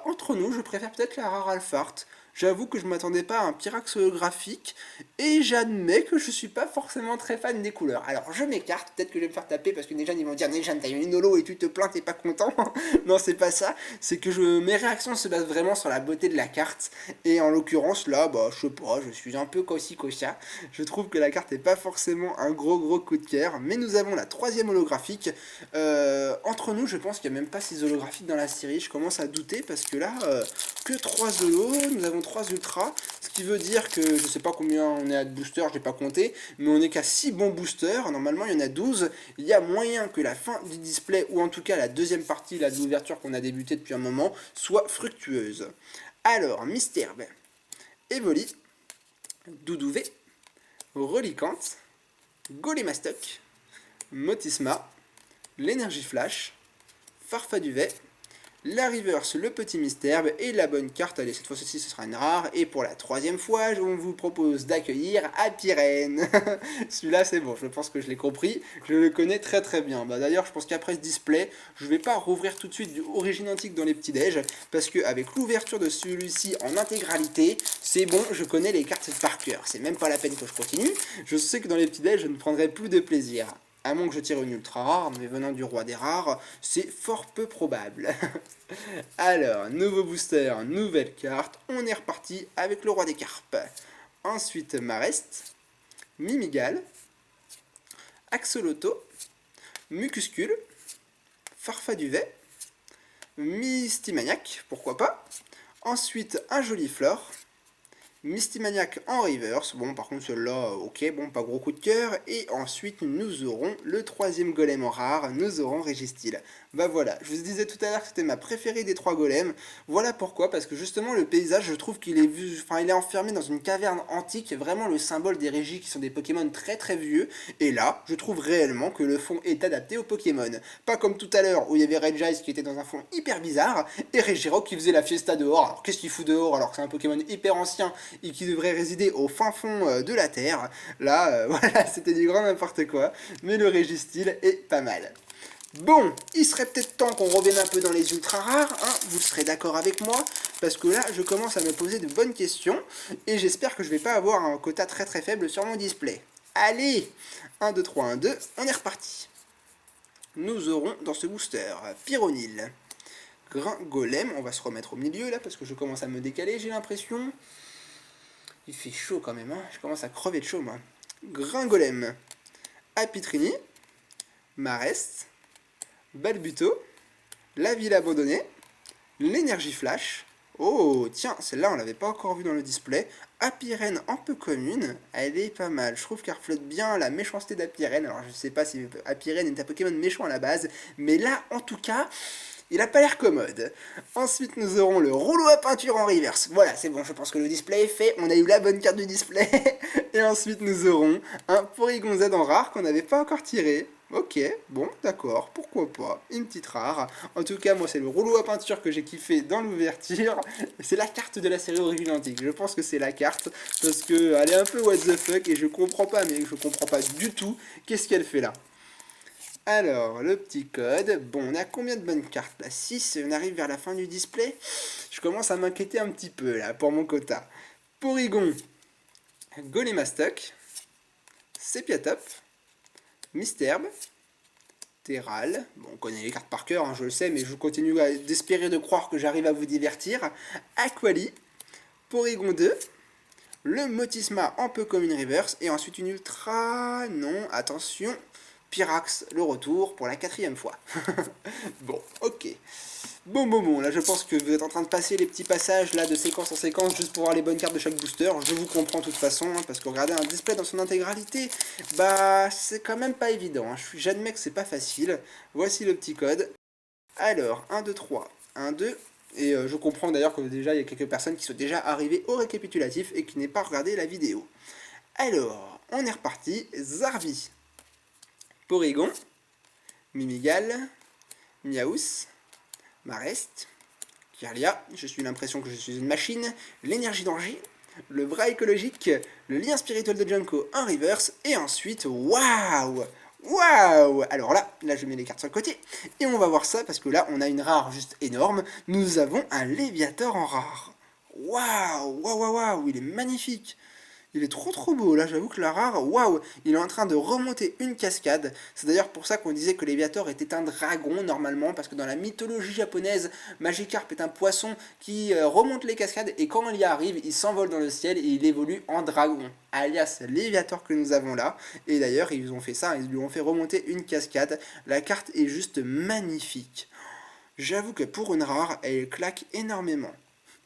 Speaker 1: entre nous, je préfère peut-être la rare Alphart. J'avoue que je m'attendais pas à un Pyrax holographique, et j'admets que je suis pas forcément très fan des couleurs. Alors je m'écarte, peut-être que je vais me faire taper parce que Nejan ils vont dire Nejan t'as eu une holo et tu te plains, t'es pas content. Non c'est pas ça, c'est que mes réactions se basent vraiment sur la beauté de la carte, et en l'occurrence là, bah je sais pas, je suis un peu cossi cosa. Je trouve que la carte est pas forcément un gros coup de cœur, mais nous avons la troisième holographique. Entre nous je pense qu'il n'y a même pas 6 holographiques dans la série, je commence à douter parce que là, que 3 holos, nous avons 3 ultras, ce qui veut dire que je sais pas combien on est à de boosters, je l'ai pas compté, mais on est qu'à 6 bons boosters, normalement il y en a 12, il y a moyen que la fin du display, ou en tout cas la deuxième partie là, de l'ouverture qu'on a débuté depuis un moment, soit fructueuse. Alors, Mysterbe, Evoli, Doudouvé, Reliquante, Golémastoc, Motisma, l'énergie flash, Farfaduvet, la reverse, le petit Mysterbe, et la bonne carte, allez cette fois-ci ce sera une rare, et pour la troisième fois, on vous propose d'accueillir Happyren. Celui-là c'est bon, je pense que je l'ai compris, je le connais très bien. Bah, d'ailleurs je pense qu'après ce display, je vais pas rouvrir tout de suite du Origine Antique dans les petits déj, parce qu'avec l'ouverture de celui-ci en intégralité, c'est bon, je connais les cartes par cœur, c'est même pas la peine que je continue, je sais que dans les petits déj je ne prendrai plus de plaisir. À moins que je tire une ultra rare, mais venant du roi des rares, c'est fort peu probable. Alors, nouveau booster, nouvelle carte, on est reparti avec le roi des carpes. Ensuite, Marest, Mimigal, Axoloto, Mucuscule, Farfaduvet, Mystymaniac, pourquoi pas. Ensuite, un joli Flore, Mystymaniac en reverse, bon par contre celui-là, ok, bon pas gros coup de cœur, et ensuite nous aurons le troisième golem en rare, nous aurons Régistil. Bah voilà, je vous disais tout à l'heure que c'était ma préférée des 3 golems, voilà pourquoi, parce que justement le paysage, je trouve qu'il est il est enfermé dans une caverne antique, vraiment le symbole des Régis qui sont des Pokémon très vieux, et là, je trouve réellement que le fond est adapté aux Pokémon. Pas comme tout à l'heure où il y avait Regice qui était dans un fond hyper bizarre, et Regirock qui faisait la fiesta dehors, alors qu'est-ce qu'il fout dehors alors que c'est un Pokémon hyper ancien et qui devrait résider au fin fond de la Terre. Là, voilà, c'était du grand n'importe quoi, mais le Régistil est pas mal. Bon, il serait peut-être temps qu'on revienne un peu dans les ultra rares, hein, vous serez d'accord avec moi, parce que là, je commence à me poser de bonnes questions, et j'espère que je vais pas avoir un quota très faible sur mon display. Allez, 1, 2, 3, 1, 2, on est reparti. Nous aurons dans ce booster Pyronil, Golem, on va se remettre au milieu là, parce que je commence à me décaler, j'ai l'impression. Il fait chaud quand même, hein. Je commence à crever de chaud moi. Gringolem, Apitrini, Marest, Balbuto, la ville abandonnée, l'énergie flash. Oh, tiens, celle-là on l'avait pas encore vue dans le display. Happyren un peu commune, elle est pas mal. Je trouve qu'elle reflète bien la méchanceté d'Happyren. Alors je sais pas si Happyren est un Pokémon méchant à la base, mais là en tout cas, il a pas l'air commode. Ensuite, nous aurons le rouleau à peinture en reverse. Voilà, c'est bon, je pense que le display est fait. On a eu la bonne carte du display. Et ensuite, nous aurons un Porygon Z en rare qu'on n'avait pas encore tiré. Ok, bon, d'accord, pourquoi pas. Une petite rare. En tout cas, moi, c'est le rouleau à peinture que j'ai kiffé dans l'ouverture. C'est la carte de la série Origine Antique. Je pense que c'est la carte parce qu'elle est un peu what the fuck et je comprends pas, mais je comprends pas du tout qu'est-ce qu'elle fait là. Alors, le petit code, bon, on a combien de bonnes cartes là? 6, on arrive vers la fin du display. Je commence à m'inquiéter un petit peu là, pour mon quota. Porygon, Golémastoc, Sepiatop, Mysterbe, Terral, bon, on connaît les cartes par cœur, hein, je le sais, mais je continue d'espérer de croire que j'arrive à vous divertir. Aquali, Porygon 2, le Motisma un peu comme une reverse, et ensuite une ultra, non, attention, Pyrax, le retour pour la 4e fois. Bon, ok. Bon, là je pense que vous êtes en train de passer les petits passages là de séquence en séquence juste pour voir les bonnes cartes de chaque booster. Je vous comprends de toute façon, hein, parce que regarder un display dans son intégralité, bah c'est quand même pas évident. Hein. J'admets que c'est pas facile. Voici le petit code. Alors, 1, 2, 3, 1, 2. Et je comprends d'ailleurs que déjà il y a quelques personnes qui sont déjà arrivées au récapitulatif et qui n'aient pas regardé la vidéo. Alors, on est reparti. Zarbi, Porygon, Mimigal, Miaus, Marest, Kirlia, je suis l'impression que je suis une machine, l'énergie danger, le bras écologique, le lien spirituel de Junko en reverse, et ensuite, waouh! Alors là je mets les cartes sur le côté, et on va voir ça, parce que là on a une rare juste énorme, nous avons un Léviator en rare. Waouh, waouh, waouh, waouh, il est magnifique. Il est trop beau, là j'avoue que la rare, waouh, il est en train de remonter une cascade. C'est d'ailleurs pour ça qu'on disait que Léviator était un dragon normalement, parce que dans la mythologie japonaise, Magikarp est un poisson qui remonte les cascades et quand il y arrive, il s'envole dans le ciel et il évolue en dragon, alias Léviator que nous avons là. Et d'ailleurs ils ont fait ça, ils lui ont fait remonter une cascade. La carte est juste magnifique. J'avoue que pour une rare, elle claque énormément.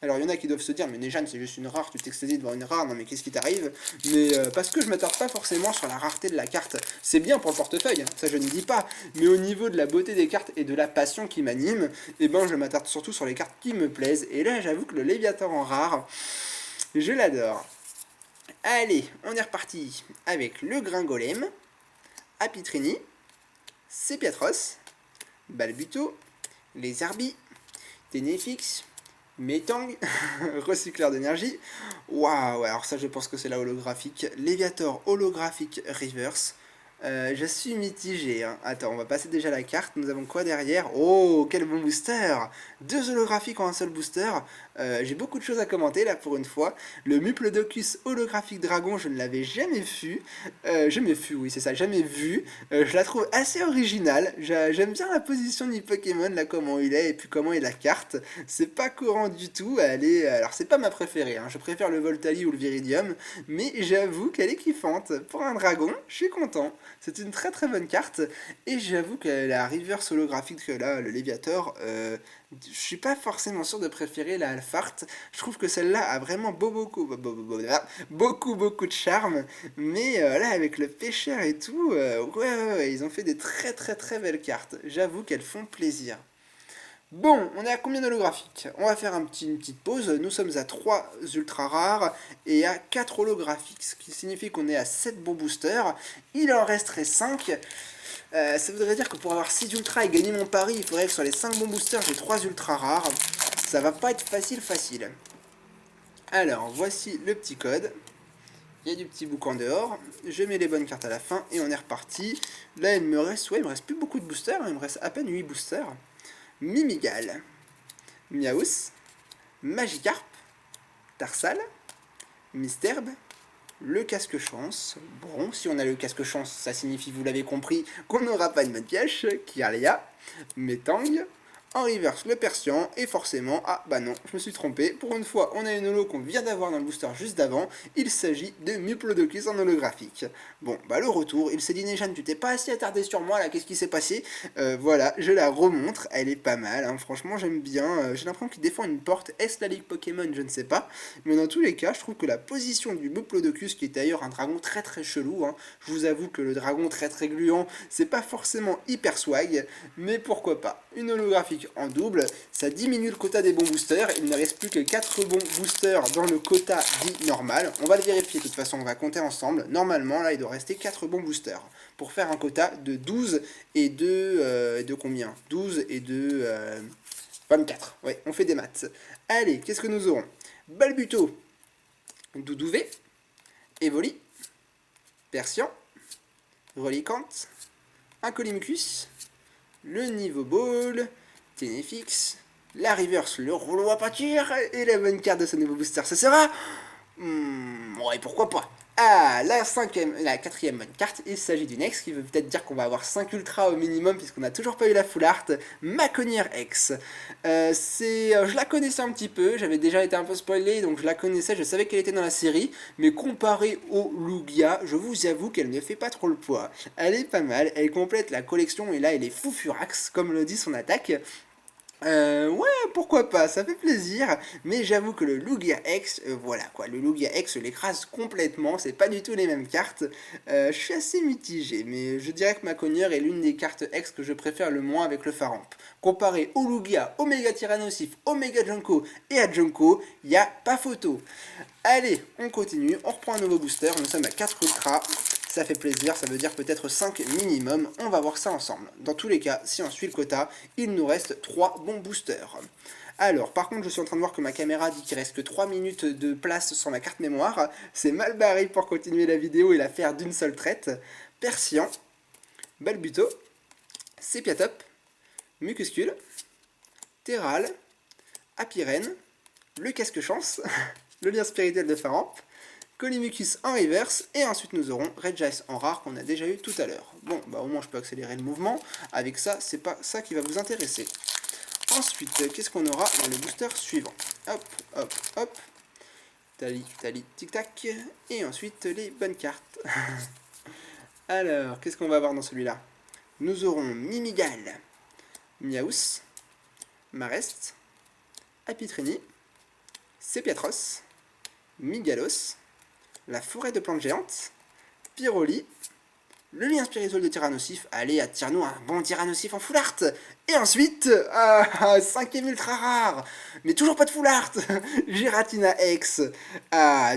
Speaker 1: Alors il y en a qui doivent se dire, mais Nejan c'est juste une rare, tu t'extasies devant une rare, non mais qu'est-ce qui t'arrive? Mais parce que je m'attarde pas forcément sur la rareté de la carte. C'est bien pour le portefeuille, hein, ça je ne dis pas. Mais au niveau de la beauté des cartes et de la passion qui m'anime, eh ben je m'attarde surtout sur les cartes qui me plaisent. Et là j'avoue que le Léviator en rare, je l'adore. Allez, on est reparti avec le Gringolem, Apitrini, Sepiatros, Balbuto, les Arbi, Ténéfix, Metang, recycleur d'énergie. Waouh, alors ça je pense que c'est la holographique. Léviator holographique reverse. Je suis mitigé, hein. Attends, on va passer déjà la carte. Nous avons quoi derrière? Oh, quel bon booster! Deux holographiques en un seul booster. J'ai beaucoup de choses à commenter là pour une fois. Le Muplodocus holographique dragon, je ne l'avais jamais vu. Oui, c'est ça, jamais vu. Je la trouve assez originale. J'aime bien la position du Pokémon, là, comment il est, et puis comment est la carte. C'est pas courant du tout. Alors, c'est pas ma préférée, hein. Je préfère le Voltali ou le Viridium, mais j'avoue qu'elle est kiffante. Pour un dragon, je suis content. C'est une très bonne carte. Et j'avoue que la reverse holographique que là, le Léviator, je suis pas forcément sûr de préférer la Alphart. Je trouve que celle-là a vraiment beaucoup de charme. Mais là, avec le pêcheur et tout, ouais, ils ont fait des très belles cartes. J'avoue qu'elles font plaisir. Bon, on est à combien d'holographiques? On va faire une petite pause. Nous sommes à 3 ultra rares et à 4 holographiques, ce qui signifie qu'on est à 7 bons boosters. Il en resterait 5. Ça voudrait dire que pour avoir 6 ultras et gagner mon pari, il faudrait que sur les 5 bons boosters, j'ai 3 ultra rares. Ça va pas être facile. Alors, voici le petit code. Il y a du petit bouc en dehors. Je mets les bonnes cartes à la fin et on est reparti. Là, il me reste plus beaucoup de boosters. Il me reste à peine 8 boosters. Mimigal, Miaus, Magikarp, Tarsal, Misterbe, le casque chance. Bon, si on a le casque chance, ça signifie, vous l'avez compris, qu'on n'aura pas de mode piège, Kirlia, Metang, en reverse le Persian, et forcément, ah bah non, je me suis trompé, pour une fois on a une holo qu'on vient d'avoir dans le booster juste d'avant, il s'agit de Muplodocus en holographique. Bon, bah le retour, il s'est dit Nejan, tu t'es pas assez attardé sur moi là, qu'est-ce qui s'est passé? Voilà, je la remontre, elle est pas mal, hein. Franchement j'aime bien, j'ai l'impression qu'il défend une porte, est-ce la Ligue Pokémon, je ne sais pas, mais dans tous les cas, je trouve que la position du Muplodocus, qui est d'ailleurs un dragon très chelou, hein, je vous avoue que le dragon très gluant, c'est pas forcément hyper swag, mais pourquoi pas, une holographique en double, ça diminue le quota des bons boosters, il ne reste plus que 4 bons boosters dans le quota dit normal, on va le vérifier de toute façon, on va compter ensemble, normalement là il doit rester 4 bons boosters, pour faire un quota de 12 et de combien? 12 et de 24, ouais, on fait des maths. Allez, qu'est-ce que nous aurons? Balbuto, Doudouvé, Evoli, Persian, Reliquante, un Colimcus, le Niveau Ball, Ténéfix, la reverse, le rouleau à pâture et la bonne carte de ce nouveau booster. Ce sera... ouais, pourquoi pas. Ah, la quatrième bonne carte, il s'agit d'une X qui veut peut-être dire qu'on va avoir 5 ultras au minimum puisqu'on n'a toujours pas eu la full art. Maconnière X. Je la connaissais un petit peu, j'avais déjà été un peu spoilé donc je la connaissais, je savais qu'elle était dans la série, mais comparée au Lugia, je vous avoue qu'elle ne fait pas trop le poids. Elle est pas mal, elle complète la collection et là elle est fou furax, comme le dit son attaque. Ouais, pourquoi pas, ça fait plaisir, mais j'avoue que le Lugia X, voilà quoi, le Lugia X l'écrase complètement, c'est pas du tout les mêmes cartes, je suis assez mitigé, mais je dirais que ma Connière est l'une des cartes X que je préfère le moins avec le Faramp. Comparé au Lugia, Omega Tyrannosif, Omega Junko et à Junko, y a pas photo. Allez, on continue, on reprend un nouveau booster, nous sommes à 4 ultras. Ça fait plaisir, ça veut dire peut-être 5 minimum, on va voir ça ensemble. Dans tous les cas, si on suit le quota, il nous reste 3 bons boosters. Alors, par contre, je suis en train de voir que ma caméra dit qu'il reste que 3 minutes de place sur ma carte mémoire. C'est mal barré pour continuer la vidéo et la faire d'une seule traite. Persian, Balbuto, Sepiatop, Mucuscule, Terral, Apirène, le casque chance, le lien spirituel de Faramp, Colimucus en reverse, et ensuite nous aurons Regice en rare qu'on a déjà eu tout à l'heure. Bon, bah au moins je peux accélérer le mouvement, avec ça, c'est pas ça qui va vous intéresser. Ensuite, qu'est-ce qu'on aura dans le booster suivant? Hop, hop, hop, tali, tali, tic-tac, et ensuite les bonnes cartes. Alors, qu'est-ce qu'on va avoir dans celui-là? Nous aurons Mimigal, Miaus, Marest, Apitrini, Sepiatros, Migalos, la forêt de plantes géantes, Pyroli, le lien spirituel de Tyrannosif. Allez, attire-nous un bon Tyrannosif en full art. Et ensuite, 5ème ultra rare, mais toujours pas de full art, Giratina X,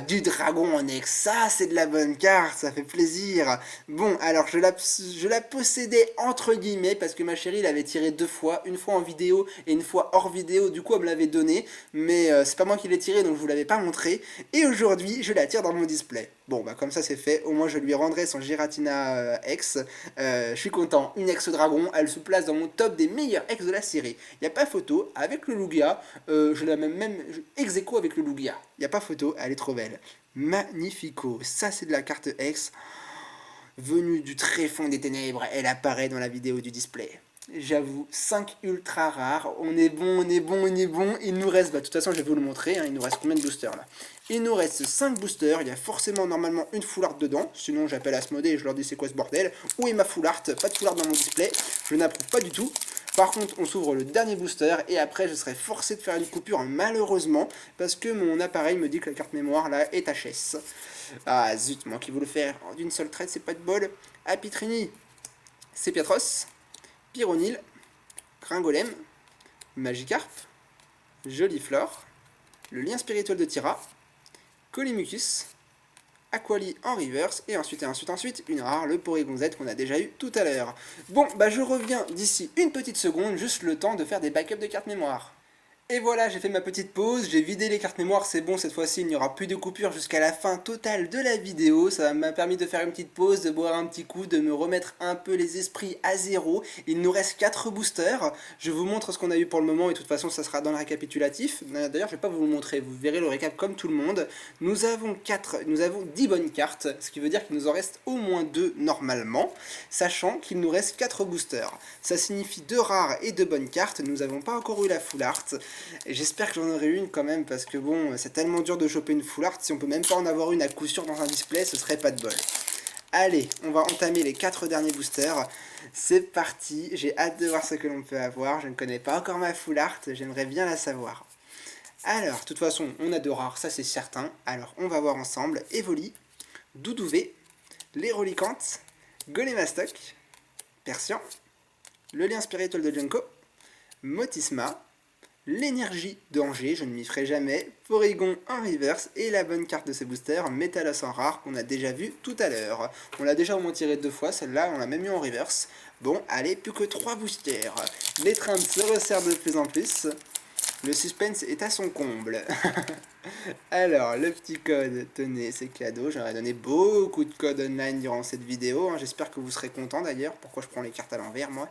Speaker 1: du dragon en X, ça c'est de la bonne carte, ça fait plaisir. Bon, alors je la possédais entre guillemets, parce que ma chérie l'avait tiré 2 fois, une fois en vidéo et une fois hors vidéo, du coup elle me l'avait donné, mais c'est pas moi qui l'ai tiré, donc je vous l'avais pas montré, et aujourd'hui je la tire dans mon display. Bon, bah comme ça c'est fait, au moins je lui rendrai son Giratina X, je suis content, une ex dragon, elle se place dans mon top des meilleurs ex de la série. Il n'y a pas photo, avec le Lugia, je la même ex aequo avec le Lugia. Il n'y a pas photo, elle est trop belle. Magnifico, ça c'est de la carte ex, venue du très fond des ténèbres, elle apparaît dans la vidéo du display. J'avoue, 5 ultra rares, on est bon, on est bon, on est bon, il nous reste, bah de toute façon je vais vous le montrer, hein, il nous reste combien de boosters là? Il nous reste 5 boosters, il y a forcément normalement une full art dedans, sinon j'appelle Asmodée et je leur dis c'est quoi ce bordel, où est ma full art? Pas de full art dans mon display, je n'approuve pas du tout. Par contre, on s'ouvre le dernier booster et après je serai forcé de faire une coupure malheureusement parce que mon appareil me dit que la carte mémoire là est HS. Ah zut, moi qui veux le faire d'une seule traite, c'est pas de bol. Apitrini, Sepiatros, Pyronil, Gringolem, Magikarp, Joliflore, le lien spirituel de Tyra, Colimucus, Aquali en reverse, et ensuite, une rare, le Porygon Z qu'on a déjà eu tout à l'heure. Bon, bah je reviens d'ici une petite seconde, juste le temps de faire des backups de cartes mémoire. Et voilà, j'ai fait ma petite pause, j'ai vidé les cartes mémoire, c'est bon, cette fois-ci il n'y aura plus de coupure jusqu'à la fin totale de la vidéo. Ça m'a permis de faire une petite pause, de boire un petit coup, de me remettre un peu les esprits à zéro. Il nous reste 4 boosters, je vous montre ce qu'on a eu pour le moment et de toute façon ça sera dans le récapitulatif. D'ailleurs je vais pas vous le montrer, vous verrez le récap comme tout le monde. Nous avons 10 bonnes cartes, ce qui veut dire qu'il nous en reste au moins 2 normalement, sachant qu'il nous reste 4 boosters. Ça signifie 2 rares et 2 bonnes cartes, nous n'avons pas encore eu la full art. J'espère que j'en aurai une quand même, parce que bon, c'est tellement dur de choper une full art, si on peut même pas en avoir une à coup sûr dans un display, ce serait pas de bol. Allez, on va entamer les 4 derniers boosters, c'est parti, j'ai hâte de voir ce que l'on peut avoir, je ne connais pas encore ma full art, j'aimerais bien la savoir. Alors, de toute façon, on a 2 rares, ça c'est certain, alors on va voir ensemble, Evoli, Doudouvé, l'Hérolicante, Golemastok, Persian, le lien spirituel de Junko, Motisma, l'énergie d'Angers, je ne m'y ferai jamais, Porygon en reverse, et la bonne carte de ce booster, Métalos en rare, qu'on a déjà vu tout à l'heure. On l'a déjà au moins tiré 2 fois, celle-là on l'a même mis en reverse. Bon, allez, plus que 3 boosters. Les trains se resserrent de plus en plus. Le suspense est à son comble. Alors, le petit code, tenez, c'est cadeau. J'aurais donné beaucoup de codes online durant cette vidéo. J'espère que vous serez contents d'ailleurs. Pourquoi je prends les cartes à l'envers, moi?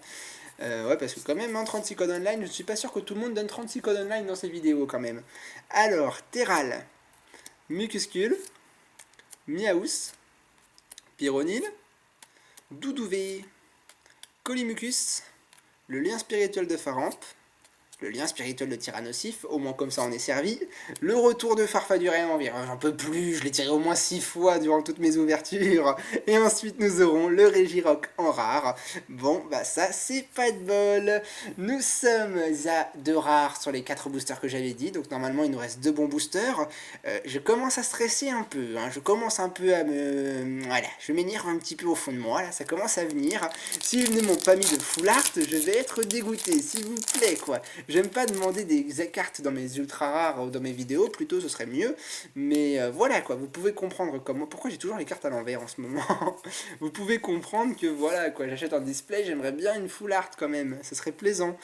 Speaker 1: Ouais, parce que quand même, 36 codes online, je ne suis pas sûr que tout le monde donne 36 codes online dans ces vidéos quand même. Alors, Terral, Mucuscule, Miaus, Pyronil, Doudouvé, Colimucus, le lien spirituel de Faramp, le lien spirituel de Tyrannosif, au moins comme ça on est servi, le retour de Farfaduret, j'en peux plus, je l'ai tiré au moins 6 fois durant toutes mes ouvertures, et ensuite nous aurons le Regirock en rare. Bon, bah ça c'est pas de bol, nous sommes à 2 rares sur les 4 boosters que j'avais dit, donc normalement il nous reste 2 bons boosters. Je commence à stresser un peu, hein, je commence un peu à me... Voilà, je m'énerve un petit peu au fond de moi, là, ça commence à venir. S'ils ne m'ont pas mis de full art, je vais être dégoûté, s'il vous plaît, quoi. J'aime pas demander des cartes dans mes ultra rares ou dans mes vidéos, plutôt ce serait mieux. Mais voilà quoi, vous pouvez comprendre comment... Pourquoi j'ai toujours les cartes à l'envers en ce moment? Vous pouvez comprendre que voilà quoi, j'achète un display, j'aimerais bien une full art quand même, ce serait plaisant.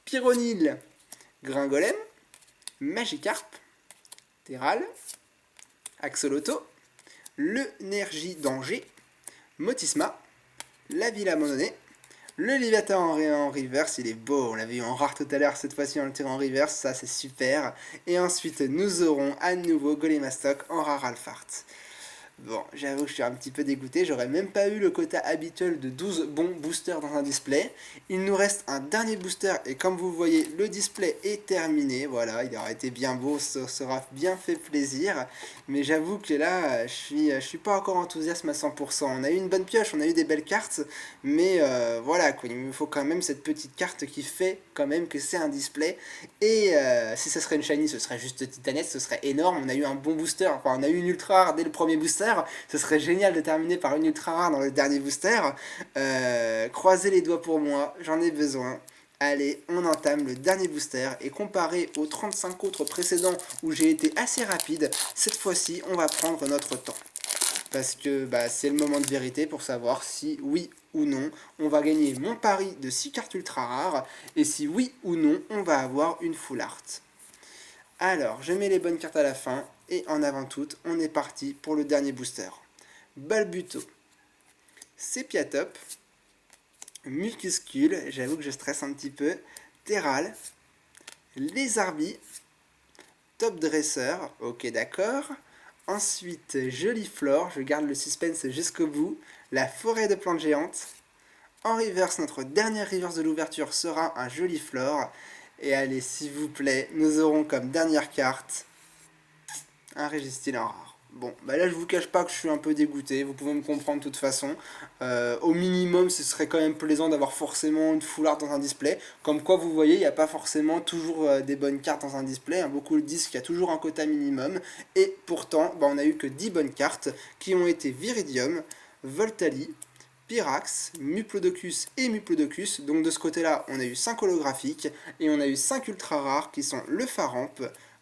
Speaker 1: Pyronil, Gringolem, Magikarp, Terral, Axolotl, l'énergie d'Angers, Motisma, la Villa Mononnet, Le Léviathan en reverse, il est beau, on l'avait eu en rare tout à l'heure, cette fois-ci on le tire en reverse, ça c'est super. Et ensuite nous aurons à nouveau Golemastok en rare Alphart. Bon, j'avoue que je suis un petit peu dégoûté, j'aurais même pas eu le quota habituel de 12 bons boosters dans un display. Il nous reste un dernier booster et comme vous voyez, le display est terminé. Voilà, il aurait été bien beau, ça sera bien fait plaisir. Mais j'avoue que là, je suis pas encore enthousiaste à 100%. On a eu une bonne pioche, on a eu des belles cartes, mais voilà, quoi, il me faut quand même cette petite carte qui fait quand même que c'est un display. Et si ça serait une shiny, ce serait juste Titanet, ce serait énorme. On a eu un bon booster, enfin on a eu une ultra rare dès le premier booster. Ce serait génial de terminer par une ultra rare dans le dernier booster. Croisez les doigts pour moi, j'en ai besoin. Allez, on entame le dernier booster et comparé aux 35 autres précédents où j'ai été assez rapide, cette fois-ci on va prendre notre temps. Parce que c'est le moment de vérité pour savoir si oui ou non on va gagner mon pari de 6 cartes ultra rares et si oui ou non on va avoir une full art. Alors, je mets les bonnes cartes à la fin, et en avant toute, on est parti pour le dernier booster. Balbuto, Sepiatop, Mucuscule, j'avoue que je stresse un petit peu, Terral, Lézarbi, Top Dresseur, ok d'accord. Ensuite, Joliflore, je garde le suspense jusqu'au bout, la forêt de plantes géantes. En reverse, notre dernière reverse de l'ouverture sera un Joliflore. Et allez, s'il vous plaît, nous aurons comme dernière carte un Registeel en rare. Bon, là je vous cache pas que je suis un peu dégoûté, vous pouvez me comprendre de toute façon. Au minimum, ce serait quand même plaisant d'avoir forcément une full art dans un display. Comme quoi, vous voyez, il n'y a pas forcément toujours des bonnes cartes dans un display. Hein. Beaucoup le disent qu'il y a toujours un quota minimum. Et pourtant, on a eu que 10 bonnes cartes qui ont été Viridium, Voltali, Pyrax, Muplodocus et Muplodocus. Donc de ce côté-là, on a eu 5 holographiques et on a eu 5 ultra rares qui sont le Faramp,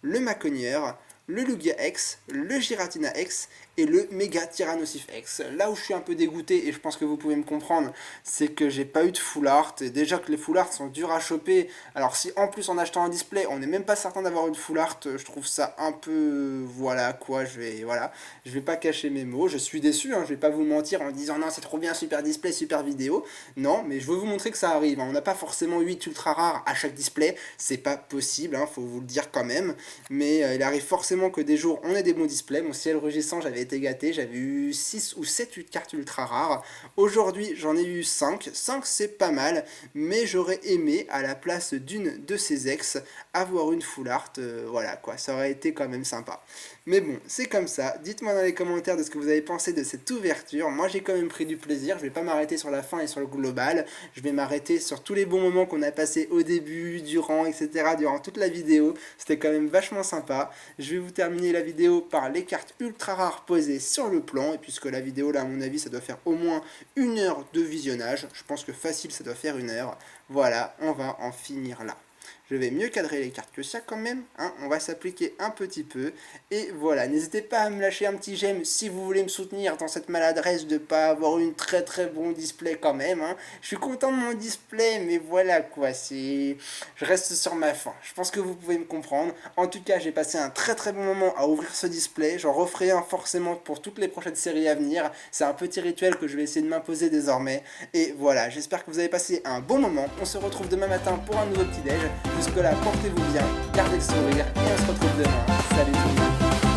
Speaker 1: le Maconière, le Lugia X, le Giratina X et le Mega Tyrannosif X. Là où je suis un peu dégoûté, et je pense que vous pouvez me comprendre, c'est que j'ai pas eu de full art, et déjà que les full art sont durs à choper, alors si en plus en achetant un display, on n'est même pas certain d'avoir une full art, je trouve ça un peu, voilà quoi, je vais pas cacher mes mots, je suis déçu, hein, je vais pas vous mentir en disant non c'est trop bien, super display, super vidéo, non, mais je veux vous montrer que ça arrive, hein. On n'a pas forcément 8 ultra rares à chaque display, c'est pas possible, hein, faut vous le dire quand même, mais il arrive forcément que des jours on ait des bons displays. Mon ciel rugissant, j'avais été gâté, j'avais eu 6 ou 7 cartes ultra rares. Aujourd'hui j'en ai eu 5, 5 c'est pas mal, mais j'aurais aimé à la place d'une de ces ex avoir une full art, voilà quoi, ça aurait été quand même sympa. Mais bon, c'est comme ça, dites-moi dans les commentaires de ce que vous avez pensé de cette ouverture. Moi j'ai quand même pris du plaisir, je vais pas m'arrêter sur la fin et sur le global, je vais m'arrêter sur tous les bons moments qu'on a passés au début, durant, etc. durant toute la vidéo, c'était quand même vachement sympa. Je vais vous terminer la vidéo par les cartes ultra rares posées sur le plan, et puisque la vidéo là à mon avis ça doit faire au moins 1 heure de visionnage, je pense que facile ça doit faire 1 heure, voilà, on va en finir là. Je vais mieux cadrer les cartes que ça quand même, hein. On va s'appliquer un petit peu, et voilà, n'hésitez pas à me lâcher un petit j'aime si vous voulez me soutenir dans cette maladresse de pas avoir une très bon display quand même, hein. Je suis content de mon display, mais voilà quoi, je reste sur ma faim, je pense que vous pouvez me comprendre. En tout cas, j'ai passé un très bon moment à ouvrir ce display, j'en referai un forcément pour toutes les prochaines séries à venir, c'est un petit rituel que je vais essayer de m'imposer désormais, et voilà, j'espère que vous avez passé un bon moment, on se retrouve demain matin pour un nouveau petit déj. Jusque là, portez-vous bien, gardez le sourire et on se retrouve demain. Salut tout le monde.